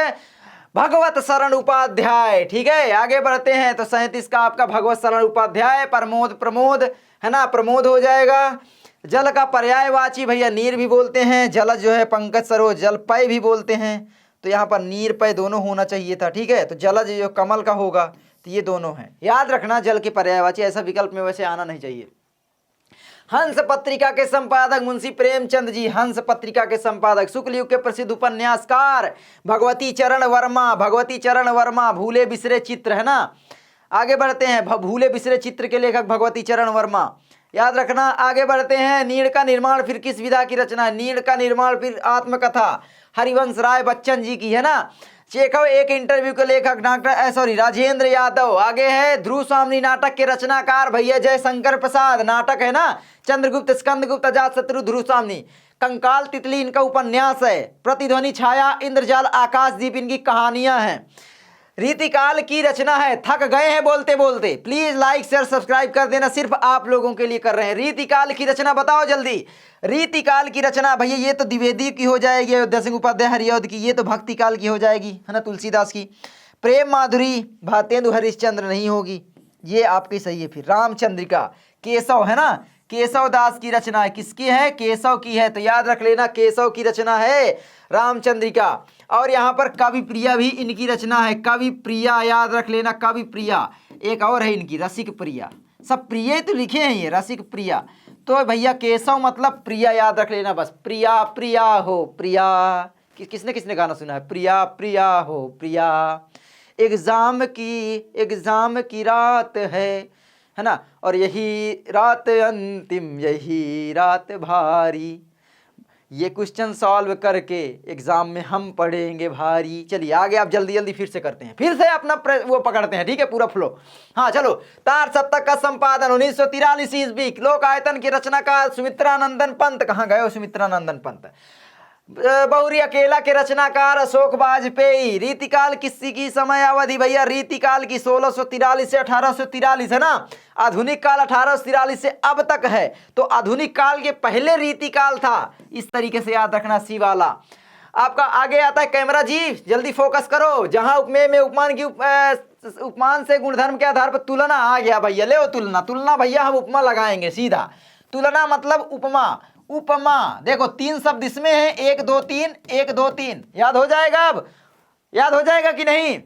भगवत शरण उपाध्याय, ठीक है। आगे बढ़ते हैं, तो 37 का आपका भगवत शरण उपाध्याय। प्रमोद है ना, प्रमोद हो जाएगा। जल का पर्यायवाची भैया नीर भी बोलते हैं, जलज जो है पंकज सरोज जलपय भी बोलते हैं, तो यहाँ पर नीर पय दोनों होना चाहिए था, ठीक है। तो जलज जो कमल का होगा, तो ये दोनों हैं, याद रखना जल के पर्यायवाची, ऐसा विकल्प में वैसे आना नहीं चाहिए। हंस पत्रिका के संपादक मुंशी प्रेमचंद जी, हंस पत्रिका के संपादक। शुक्ल युग के प्रसिद्ध उपन्यासकार भगवती चरण वर्मा, भगवती चरण वर्मा। भूले बिसरे चित्र है ना। आगे बढ़ते हैं, भूले बिसरे चित्र के लेखक भगवती चरण वर्मा, याद रखना। आगे बढ़ते हैं, नीड़ का निर्माण फिर किस विधा की रचना है? नीड़ का निर्माण फिर आत्मकथा हरिवंश राय बच्चन जी की है ना। चेखव एक इंटरव्यू के लेखक राजेंद्र यादव। आगे है ध्रुव स्वामी नाटक के रचनाकार भैया जयशंकर प्रसाद, नाटक है ना, चंद्रगुप्त स्कंदगुप्त अजातशत्रु ध्रुव स्वामी। कंकाल तितली इनका उपन्यास है। प्रतिध्वनि छाया इंद्रजाल आकाशदीप इनकी कहानियां हैं। रीतिकाल की रचना है। थक गए हैं बोलते बोलते, प्लीज लाइक शेयर सब्सक्राइब कर देना, सिर्फ आप लोगों के लिए कर रहे हैं। रीतिकाल की रचना बताओ जल्दी। रीतिकाल की रचना भैया ये तो द्विवेदी की हो जाएगी, अयोध्या सिंह उपाध्याय हरिऔध की, ये तो भक्ति काल की हो जाएगी है ना, तुलसीदास की। प्रेम माधुरी भारतेंदु हरिश्चंद्र नहीं होगी, ये आपकी सही है। फिर रामचंद्रिका केशव है ना, केशव दास की रचना है, किसकी है? केशव की है, तो याद रख लेना केशव की रचना है रामचंद्रिका। और यहाँ पर कवि प्रिया भी इनकी रचना है, कवि प्रिया याद रख लेना, कवि प्रिया। एक और है इनकी रसिक प्रिया, सब प्रिय तो लिखे हैं ये, रसिक प्रिया। तो भैया केशव मतलब प्रिया, याद रख लेना बस। प्रिया प्रिया हो प्रिया, किसने किसने गाना सुना है? प्रिया प्रिया हो प्रिया, एग्जाम की रात है ना, और यही रात अंतिम, यही रात भारी, ये क्वेश्चन सॉल्व करके एग्जाम में हम पढ़ेंगे भारी। चलिए आगे आप जल्दी जल्दी फिर से करते हैं, फिर से अपना वो पकड़ते हैं, ठीक है, पूरा फ्लो। हाँ चलो, तार सप्तक का संपादन 1943 ईस्वी, लोक आयतन की रचनाकार सुमित्रा नंदन पंत। कहाँ गए हो सुमित्रा नंदन पंत? बहुरी अकेला के रचनाकार अशोक वाजपेयी। रीतिकाल किसी की समय अवधि भैया? रीतिकाल की 1643 से 1843 है ना। आधुनिक काल 1843 से अब तक है, तो आधुनिक काल के पहले रीतिकाल था, इस तरीके से याद रखना सी वाला। आपका आगे आता है कैमरा जी, जल्दी फोकस करो। जहां उपमेय में उपमान की उपमान से गुणधर्म के आधार पर तुलना आ गया भैया, ले तुलना। तुलना भैया हम उपमा लगाएंगे सीधा, तुलना मतलब उपमा। उपमा देखो 3 शब्द इसमें है, 1 2 3, 1 2 3, याद हो जाएगा? अब याद हो जाएगा कि नहीं?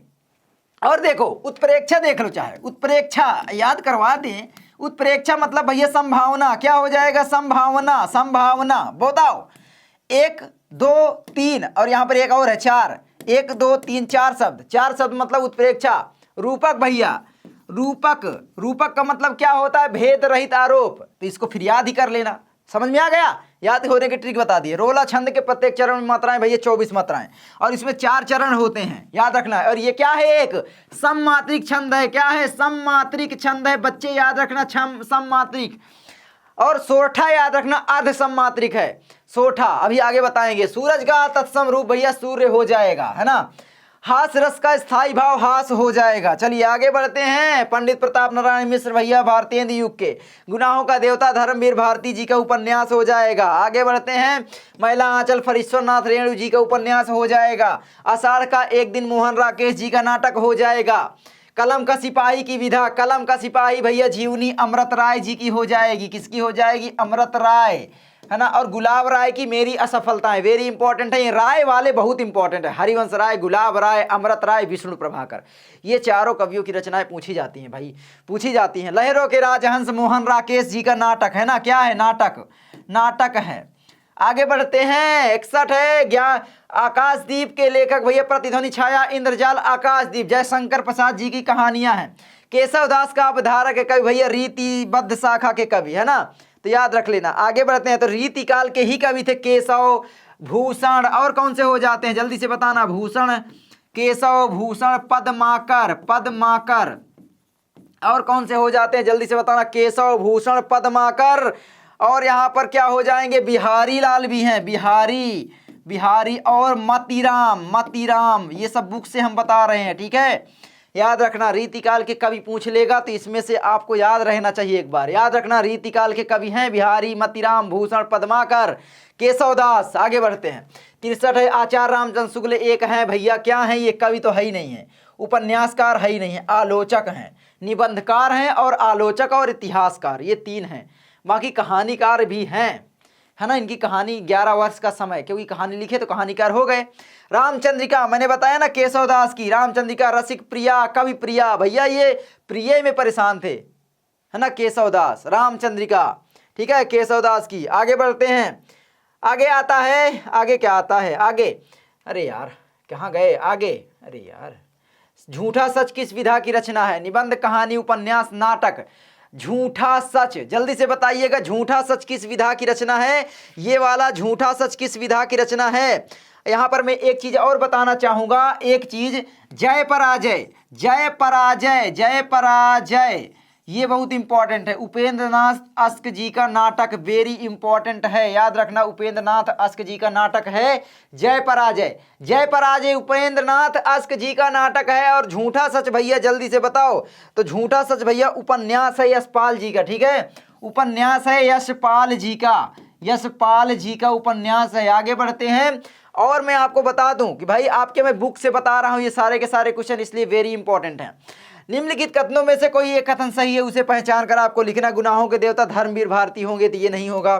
और देखो उत्प्रेक्षा देख लो, चाहे उत्प्रेक्षा याद करवा दें। उत्प्रेक्षा मतलब भैया संभावना, क्या हो जाएगा? संभावना, संभावना बताओ। 1 2 3 और यहाँ पर एक और है 4, 1 2 3 4 शब्द, 4 शब्द मतलब उत्प्रेक्षा। रूपक भैया, रूपक का मतलब क्या होता है? भेद रहित आरोप, तो इसको फिर याद ही कर लेना। समझ में आ गया? याद होने की ट्रिक बता दिए। रोला छंद के प्रत्येक चरण में मात्राएं भैया 24 मात्राएं, और इसमें 4 चरण होते हैं, याद रखना है। और ये क्या है? एक सममात्रिक छंद है। क्या है? सममात्रिक छंद है बच्चे, याद रखना, सममात्रिक। और सोठा याद रखना, अर्ध सममात्रिक है सोठा, अभी आगे बताएंगे। सूरज का तत्सम रूप भैया सूर्य हो जाएगा, है ना। हास रस का स्थायी भाव हास हो जाएगा। चलिए आगे बढ़ते हैं। पंडित प्रताप नारायण मिश्र भैया भारतेंदु युग के, गुनाहों का देवता धर्मवीर भारती जी का उपन्यास हो जाएगा। आगे बढ़ते हैं। महिला आंचल फरीश्वरनाथ रेणु जी का उपन्यास हो जाएगा। आषाढ़ का एक दिन मोहन राकेश जी का नाटक हो जाएगा। कलम का सिपाही की विधा, कलम का सिपाही भैया जीवनी अमृत राय जी की हो जाएगी। किसकी हो जाएगी? अमृत राय, है ना। और गुलाब राय की मेरी असफलताएं, वेरी इंपॉर्टेंट है ये, राय वाले बहुत इंपॉर्टेंट है। हरिवंश राय, गुलाब राय, अमृत राय, विष्णु प्रभाकर, ये चारों कवियों की रचनाएं पूछी जाती हैं भाई, पूछी जाती हैं। लहरों के राजहंस मोहन राकेश जी का नाटक है ना, क्या है? नाटक, नाटक है। आगे बढ़ते हैं। 61 है ज्ञान आकाशदीप के लेखक भैया प्रतिध्वनि छाया इंद्रजाल आकाशदीप जयशंकर प्रसाद जी की कहानियां हैं। केशवदास का अवधारक है कवि भैया रीतिबद्ध शाखा के कवि, है ना, तो याद रख लेना। आगे बढ़ते हैं, तो रीति काल के ही कवि थे केशव भूषण, और कौन से हो जाते हैं जल्दी से बताना। भूषण, केशव भूषण, पद्माकर, पद्माकर, और कौन से हो जाते हैं जल्दी से बताना। केशव भूषण पद्माकर, और यहाँ पर क्या हो जाएंगे, बिहारी लाल भी हैं, बिहारी, बिहारी, और मतीराम, मतीराम, ये सब बुक से हम बता रहे हैं, ठीक है। याद रखना रीतिकाल के कवि पूछ लेगा तो इसमें से आपको याद रहना चाहिए, एक बार याद रखना। रीतिकाल के कवि हैं बिहारी, मतीराम, भूषण, पद्माकर, केशवदास। आगे बढ़ते हैं। 63 है आचार्य रामचंद्र शुक्ल, एक है भैया, क्या है ये, कवि तो है ही नहीं है, उपन्यासकार है ही नहीं है, आलोचक हैं, निबंधकार हैं और आलोचक और इतिहासकार, ये तीन हैं। बाकी कहानीकार भी हैं, है ना। इनकी कहानी 11 वर्ष का समय, क्योंकि कहानी लिखे तो कहानीकार हो गए। रामचंद्रिका मैंने बताया ना केशवदास की, रामचंद्रिका रसिक प्रिया, कवि प्रिया, भैया ये प्रिय में परेशान थे, है ना, केशवदास, रामचंद्रिका, ठीक है, केशवदास की। आगे बढ़ते हैं, आगे आता है, आगे क्या आता है आगे, अरे यार कहाँ गए आगे, अरे यार, झूठा सच किस विधा की रचना है, निबंध, कहानी, उपन्यास, नाटक। झूठा सच जल्दी से बताइएगा, झूठा सच किस विधा की रचना है, ये वाला झूठा सच किस विधा की रचना है। यहाँ पर मैं एक चीज और बताना चाहूंगा, एक चीज, जय पराजय, जय पराजय, जय पराजय, ये बहुत इंपॉर्टेंट है। उपेंद्र नाथ अस्क जी का नाटक वेरी इंपॉर्टेंट है, याद रखना। उपेंद्र नाथ अस्क जी का नाटक है जय पराजय, जय पराजय उपेंद्र नाथ अस्क जी का नाटक है। और झूठा सच भैया जल्दी से बताओ, तो झूठा सच भैया उपन्यास है यशपाल जी का, ठीक है, उपन्यास है यशपाल जी का, यशपाल जी का उपन्यास है। आगे बढ़ते हैं, और मैं आपको बता दूं कि भाई आपके मैं बुक से बता रहा हूं ये सारे के सारे क्वेश्चन, इसलिए वेरी इंपॉर्टेंट हैं। निम्नलिखित कथनों में से कोई एक कथन सही है, उसे पहचान कर आपको लिखना। गुनाहों के देवता धर्मवीर भारती होंगे, तो ये नहीं होगा।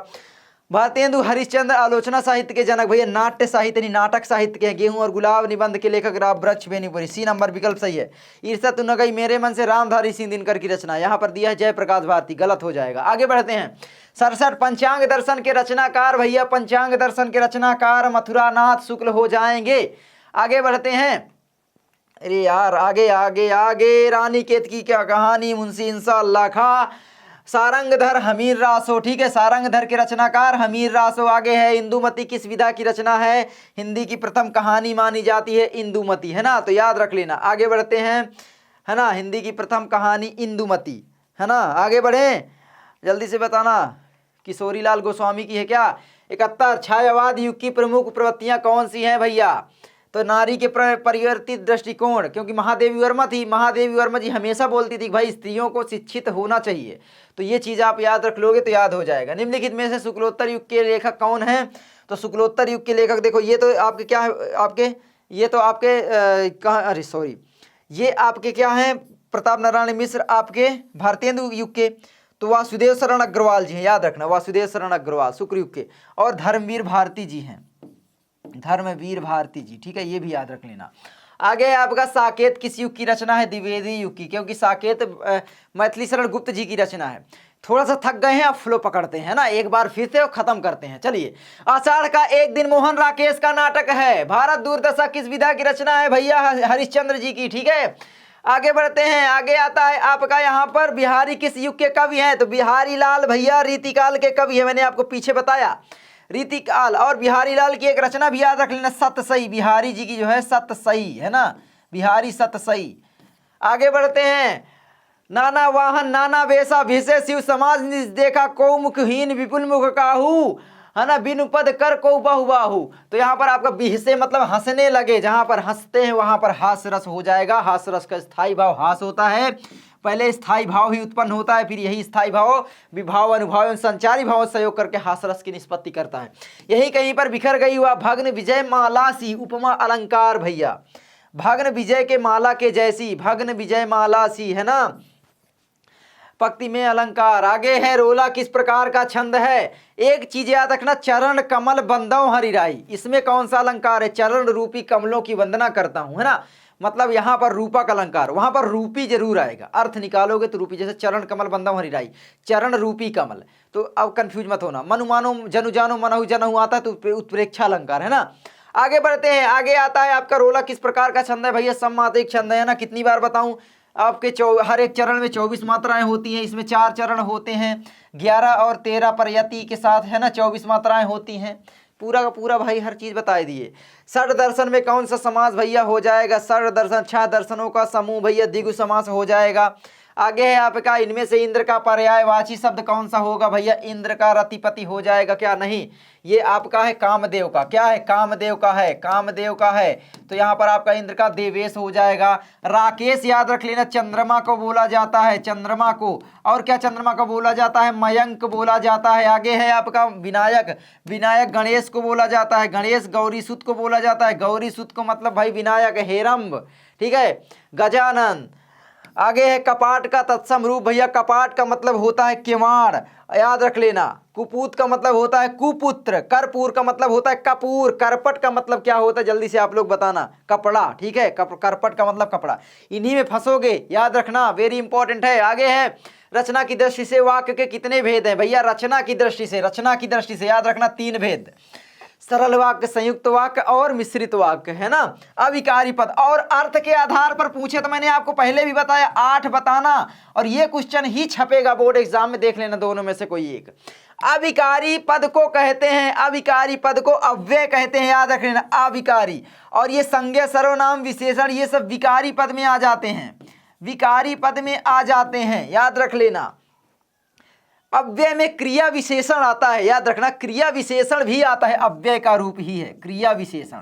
भारतेंदु हरिश्चंद्र आलोचना साहित्य के जनक, भैया नाट्य साहित्य नहीं नाटक साहित्य के हैं। गेहूं और गुलाब निबंध के लेखक राव वृक्ष बेनीपुरी, सी नंबर विकल्प सही है। ईर्षा तू न गई मेरे मन से रामधारी सिंह दिनकर की रचना, यहाँ पर दिया है जयप्रकाश भारती, गलत हो जाएगा। आगे बढ़ते हैं। 67 पंचांग दर्शन के रचनाकार, भैया पंचांग दर्शन के रचनाकार मथुरानाथ शुक्ल हो जाएंगे। आगे बढ़ते हैं, अरे यार आगे आगे आगे, रानी केत की क्या कहानी, मुंशी इंशाअल्लाह खा, सारंगधर हमीर रासो, ठीक है, सारंगधर के रचनाकार हमीर रासो। आगे है इंदुमती किस विधा की रचना है, हिंदी की प्रथम कहानी मानी जाती है इंदुमती, है ना, तो याद रख लेना। आगे बढ़ते हैं, है ना, हिंदी की प्रथम कहानी इंदुमती, है ना। आगे बढ़े, जल्दी से बताना, किशोरीलाल गोस्वामी की है क्या। 71 छायावाद युग की प्रमुख प्रवृत्तियां कौन सी हैं भैया, तो नारी के परिवर्तित दृष्टिकोण, क्योंकि महादेवी वर्मा थी, महादेवी वर्मा जी हमेशा बोलती थी भाई स्त्रियों को शिक्षित होना चाहिए, तो ये चीज़ आप याद रख लोगे तो याद हो जाएगा। निम्नलिखित में से शुक्लोत्तर युग के लेखक कौन हैं, तो शुक्लोत्तर युग के लेखक देखो, ये तो आपके क्या है, आपके ये तो आपके कहाँ, अरे सॉरी, ये आपके क्या हैं, प्रताप नारायण मिश्र आपके भारतेंदु युग के, तो वासुदेव शरण अग्रवाल जी हैं, याद रखना, वासुदेव शरण अग्रवाल शुक्र युग के, और धर्मवीर भारती जी हैं, धर्मवीर भारती जी, ठीक है, ये भी याद रख लेना। आगे आपका साकेत किस युग की रचना है, द्विवेदी युग की, क्योंकि साकेत मैथिली शरण गुप्त जी की रचना है। थोड़ा सा थक गए हैं, अब फ्लो पकड़ते हैं ना, एक बार फिर से खत्म करते हैं। चलिए, आषाढ़ का एक दिन मोहन राकेश का नाटक है। भारत दूरदर्शक किस विधा की रचना है भैया, हरिश्चंद्र जी की, ठीक है। आगे बढ़ते हैं, आगे आता है आपका यहाँ पर बिहारी किस युग के कवि हैं, तो बिहारी लाल भैया रीतिकाल के कवि है, मैंने आपको पीछे बताया रीतिकाल। और बिहारी लाल की एक रचना भी याद रख लेना, सतसई, बिहारी जी की जो है सतसई, है ना, बिहारी सतसई। आगे बढ़ते हैं, नाना वाहन नाना वेशा भिसे शिव समाज निज देखा, को मुखहीन विपुल मुख काहू, है ना, बिनु पद कर को बहु बाहू। तो यहाँ पर आपका बिहसे मतलब हंसने लगे, जहाँ पर हंसते हैं वहाँ पर हास रस हो जाएगा। हास रस का स्थायी भाव हास होता है, पहले स्थायी भाव ही उत्पन्न होता है, फिर यही स्थायी भाव विभाव अनुभाव एवं संचारी भाव सहयोग करके हास रस की निष्पत्ति करता है। यही कहीं पर बिखर गई हुआ भग्न विजय माला सी उपमा अलंकार भैया, भग्न विजय के माला के जैसी, भग्न विजय माला सी, है ना, पंक्ति में अलंकार। आगे है रोला किस प्रकार का छंद है, एक चीज याद रखना, चरण कमल बंदौ हरिराई, इसमें कौन सा अलंकार है, चरण रूपी कमलों की वंदना करता हूं, है ना, मतलब यहाँ पर रूपक अलंकार, वहां पर रूपी जरूर आएगा, अर्थ निकालोगे तो रूपी, जैसे चरण कमल बंदम हरिराई, चरण रूपी कमल। तो अब कंफ्यूज मत होना, मनु मानो जनु जानो मनहु जनहु आता है तो उत्प्रेक्षा अलंकार है ना। आगे बढ़ते हैं, आगे आता है आपका रोला किस प्रकार का छंद है भैया, सममात्रिक छंद है ना। कितनी बार बताऊं आपके, हर एक चरण में 24 मात्राएं होती हैं, इसमें 4 चरण होते हैं, 11 और 13 पर यति के साथ है ना 24 मात्राएं होती हैं। पूरा का पूरा भाई हर चीज बताए दिए। षड दर्शन में कौन सा समास भैया हो जाएगा, षड दर्शन 6 दर्शनों का समूह भैया द्विगु समास हो जाएगा। आगे है आपका, इनमें से इंद्र का पर्यायवाची शब्द कौन सा होगा भैया, इंद्र का रतिपति हो जाएगा क्या, नहीं, ये आपका है कामदेव का, क्या है कामदेव का है, कामदेव का है, तो यहाँ पर आपका इंद्र का देवेश हो जाएगा। राकेश याद रख लेना, चंद्रमा को बोला जाता है, चंद्रमा को, और क्या चंद्रमा को बोला जाता है, मयंक बोला जाता है। आगे है आपका विनायक, विनायक गणेश को बोला जाता है, गणेश गौरी सुत को बोला जाता है, गौरी सुत को मतलब भाई विनायक हेरम्ब, ठीक है, गजानन। आगे है कपाट का तत्सम रूप भैया, कपाट का मतलब होता है किवाड़, याद रख लेना। कुपूत का मतलब होता है कुपुत्र, करपूर का मतलब होता है कपूर, करपट का मतलब क्या होता है जल्दी से आप लोग बताना, कपड़ा, ठीक है, करपट का मतलब कपड़ा। इन्हीं में फंसोगे, याद रखना, वेरी इंपॉर्टेंट है। आगे है रचना की दृष्टि से वाक्य के कितने भेद हैं भैया, रचना की दृष्टि से, रचना की दृष्टि से याद रखना 3 भेद, सरल वाक्य, संयुक्त वाक्य और मिश्रित वाक्य है ना। अविकारी पद और अर्थ के आधार पर पूछे तो मैंने आपको पहले भी बताया 8 बताना, और ये क्वेश्चन ही छपेगा बोर्ड एग्जाम में, देख लेना दोनों में से कोई एक। अविकारी पद को कहते हैं, अविकारी पद को अव्यय कहते हैं, याद रख लेना, अविकारी। और ये संज्ञा सर्वनाम विशेषण ये सब विकारी पद में आ जाते हैं, विकारी पद में आ जाते हैं, याद रख लेना। अव्यय में क्रिया विशेषण आता है, याद रखना, क्रिया विशेषण भी आता है, अव्यय का रूप ही है क्रिया विशेषण।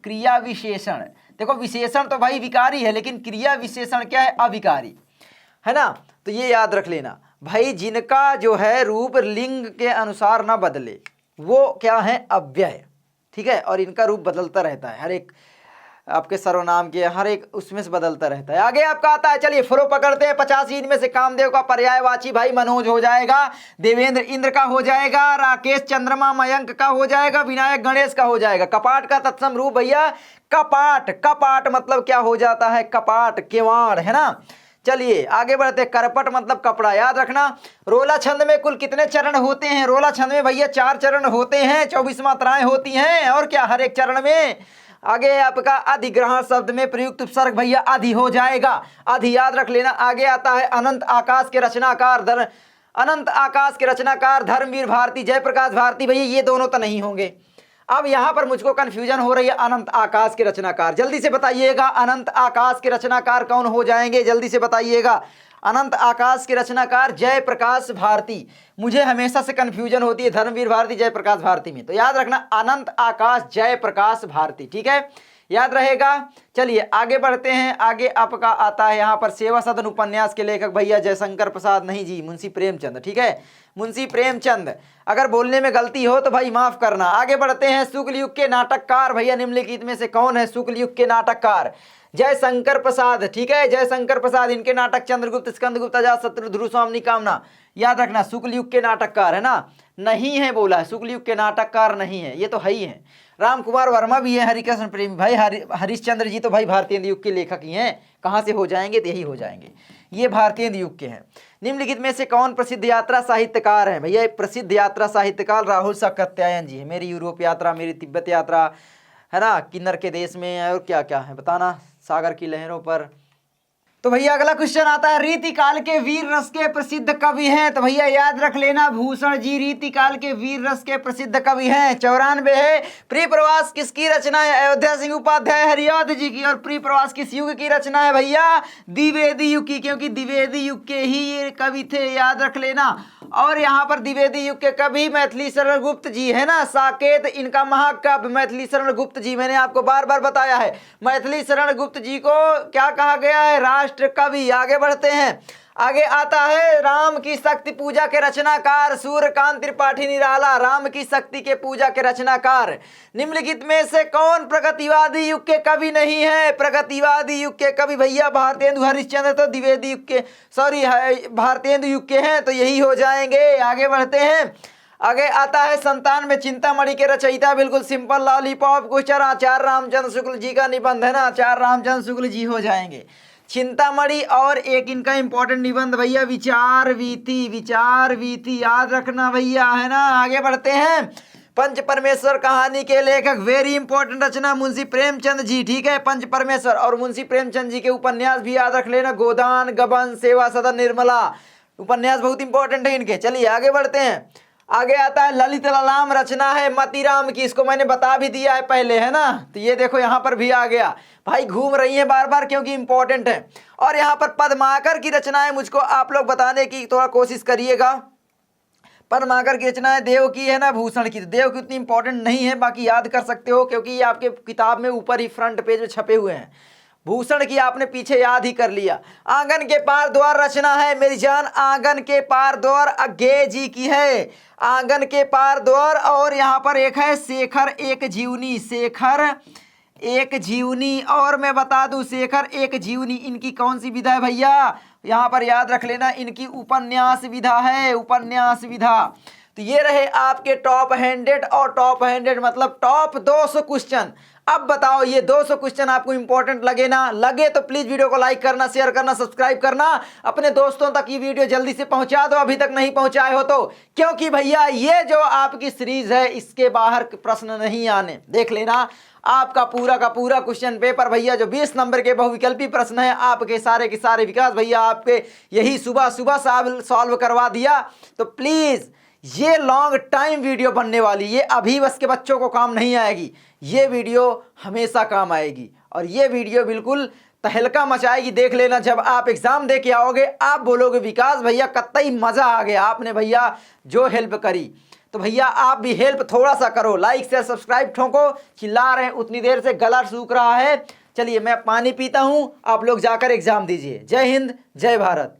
क्रिया विशेषण देखो, विशेषण तो भाई विकारी है, लेकिन क्रिया विशेषण क्या है, अविकारी है ना। तो ये याद रख लेना भाई, जिनका जो है रूप लिंग के अनुसार ना बदले वो क्या है, अव्यय, ठीक है, और इनका रूप बदलता रहता है, हर एक आपके सर्वनाम के हर एक उसमें से बदलता रहता है। आगे आपका आता है, चलिए फ्लो पकड़ते हैं 85। इनमें से कामदेव का पर्यायवाची भाई मनोज हो जाएगा, देवेंद्र इंद्र का हो जाएगा, राकेश चंद्रमा मयंक का हो जाएगा, विनायक गणेश का हो जाएगा। कपाट का तत्सम रूप भैया कपाट, कपाट मतलब क्या हो जाता है, कपाट किवाड़ है ना। चलिए आगे बढ़ते, करपट मतलब कपड़ा, याद रखना। रोला छंद में कुल कितने चरण होते हैं, रोला छंद में भैया 4 चरण होते हैं, 24 मात्राएं होती हैं, और क्या हर एक चरण में। आगे आपका अधिग्रहण शब्द में प्रयुक्त उपसर्ग भैया अधि हो जाएगा, अधि याद रख लेना। आगे आता है अनंत आकाश के रचनाकार, अनंत आकाश के रचनाकार धर्मवीर भारती, जयप्रकाश भारती, भैया ये दोनों तो नहीं होंगे। अब यहां पर मुझको कंफ्यूजन हो रही है, अनंत आकाश के रचनाकार, जल्दी से बताइएगा अनंत आकाश के रचनाकार कौन हो जाएंगे, जल्दी से बताइएगा। अनंत आकाश के रचनाकार जयप्रकाश भारती, मुझे हमेशा से कंफ्यूजन होती है धर्मवीर भारती जयप्रकाश भारती में, तो याद रखना अनंत आकाश जयप्रकाश भारती, ठीक है, याद रहेगा। चलिए आगे बढ़ते हैं, आगे आपका आता है यहाँ पर सेवा सदन उपन्यास के लेखक भैया जयशंकर प्रसाद, नहीं जी मुंशी प्रेमचंद, ठीक है, मुंशी प्रेमचंद। अगर बोलने में गलती हो तो भाई माफ करना। आगे बढ़ते हैं, शुक्ल युग के नाटककार भैया निम्नलिखित में से कौन है शुक्ल युग के नाटककार, जयशंकर प्रसाद, ठीक है, जयशंकर प्रसाद। इनके नाटक चंद्रगुप्त, स्कंदगुप्त, अजातशत्रु, ध्रुवस्वामिनी कामना, याद रखना शुक्ल युग के नाटककार है ना, नहीं है बोला है, शुक्ल युग के नाटककार नहीं है, ये तो है ही है। राम कुमार वर्मा भी है, हरिकृष्ण प्रेमी भाई, हरिश्चंद्र जी तो भाई भारतीय युग के लेखक ही हैं, कहाँ से हो जाएंगे, तो यही हो जाएंगे, ये भारतीय युग के हैं। निम्नलिखित में से कौन प्रसिद्ध यात्रा साहित्यकार है भैया, प्रसिद्ध यात्रा साहित्यकार राहुल सातत्यायन जी है, मेरी यूरोप यात्रा, मेरी तिब्बत यात्रा है ना, किन्नर के देश में, और क्या क्या है बताना, सागर की लहरों पर। तो भैया अगला क्वेश्चन आता है, रीतिकाल के वीर रस के प्रसिद्ध कवि हैं, तो भैया याद रख लेना भूषण जी रीतिकाल के वीर रस के प्रसिद्ध कवि हैं। 94 है, प्रिय प्रवास किसकी रचना है, अयोध्या सिंह उपाध्याय हरिऔध जी की। और प्रिय प्रवास किस युग की रचना है भैया, द्विवेदी युग की, क्योंकि द्विवेदी युग के ही ये कवि थे, याद रख लेना। और यहाँ पर द्विवेदी युग के कवि मैथिली शरण गुप्त जी है ना, साकेत इनका महाकाव्य मैथिली शरण गुप्त जी, मैंने आपको बार बार बताया है, मैथिली शरण गुप्त जी को क्या कहा गया है, राष्ट्र कवि। आगे बढ़ते हैं, आगे आता है राम की शक्ति पूजा के रचनाकार सूर्यकांत त्रिपाठी निराला, राम की शक्ति के पूजा के रचनाकार। निम्नलिखित में से कौन प्रगतिवादी युग के कवि नहीं है, प्रगतिवादी युग के कवि भैया भारतेंदु हरिश्चंद्र तो द्विवेदी युग के, सॉरी भारतेंदु युग के हैं, तो यही हो जाएंगे। आगे बढ़ते हैं, आगे आता है 97 चिंतामणि के रचयिता, बिल्कुल सिंपल लॉलीपॉप क्वेश्चन, आचार्य रामचंद्र शुक्ल जी का निबंध है ना, आचार्य रामचंद्र शुक्ल जी हो जाएंगे चिंतामणि। और एक इनका इंपॉर्टेंट निबंध भैया विचार वीथी, विचार वीथी याद रखना भैया, है ना। आगे बढ़ते हैं, पंच परमेश्वर कहानी के लेखक, वेरी इंपॉर्टेंट रचना मुंशी प्रेमचंद जी, ठीक है। पंच परमेश्वर और मुंशी प्रेमचंद जी के उपन्यास भी याद रख लेना, गोदान, गबन, सेवा सदन, निर्मला, उपन्यास बहुत इंपॉर्टेंट है इनके। चलिए आगे बढ़ते हैं। आगे आता है ललित ललाम, रचना है मतीराम की, इसको मैंने बता भी दिया है पहले, है ना। तो ये देखो यहाँ पर भी आ गया भाई, घूम रही है बार बार क्योंकि इंपॉर्टेंट है। और यहाँ पर पद्माकर की रचना है, मुझको आप लोग बताने की थोड़ा कोशिश करिएगा। पद्माकर की रचना है, देव की है ना, भूषण की। तो देव की उतनी इंपॉर्टेंट नहीं है, बाकी याद कर सकते हो क्योंकि ये आपके किताब में ऊपर ही फ्रंट पेज में छपे हुए हैं। भूषण की आपने पीछे याद ही कर लिया। आंगन के पार द्वार रचना है मेरी जान, आंगन के पार द्वार अज्ञे जी की है, आंगन के पार द्वार। और यहाँ पर एक है शेखर एक जीवनी, शेखर एक जीवनी। और मैं बता दूं शेखर एक जीवनी इनकी कौन सी विधा है भैया, यहाँ पर याद रख लेना, इनकी उपन्यास विधा है, उपन्यास विधा। तो ये रहे आपके टॉप 100 और टॉप 100 मतलब टॉप 200 क्वेश्चन। अब बताओ ये 200 क्वेश्चन आपको इंपॉर्टेंट लगे ना, लगे तो प्लीज वीडियो को लाइक करना, शेयर करना, सब्सक्राइब करना, अपने दोस्तों तक ये वीडियो जल्दी से पहुंचा दो अभी तक नहीं पहुंचाए हो तो, क्योंकि भैया ये जो आपकी सीरीज है इसके बाहर प्रश्न नहीं आने। देख लेना आपका पूरा का पूरा क्वेश्चन पेपर भैया जो 20 नंबर के बहुविकल्पी प्रश्न है आपके सारे के सारे विकास भैया आपके यही सुबह सुबह सॉल्व करवा दिया। तो प्लीज ये लॉन्ग टाइम वीडियो बनने वाली, ये अभी बस के बच्चों को काम नहीं आएगी, ये वीडियो हमेशा काम आएगी और ये वीडियो बिल्कुल तहलका मचाएगी। देख लेना जब आप एग्जाम दे के आओगे आप बोलोगे विकास भैया कतई मजा आ गया, आपने भैया जो हेल्प करी। तो भैया आप भी हेल्प थोड़ा सा करो, लाइक से सब्सक्राइब ठोको, चिल्ला रहे हैं उतनी देर से, गला सूख रहा है। चलिए मैं पानी पीता हूँ, आप लोग जाकर एग्जाम दीजिए। जय हिंद, जय भारत।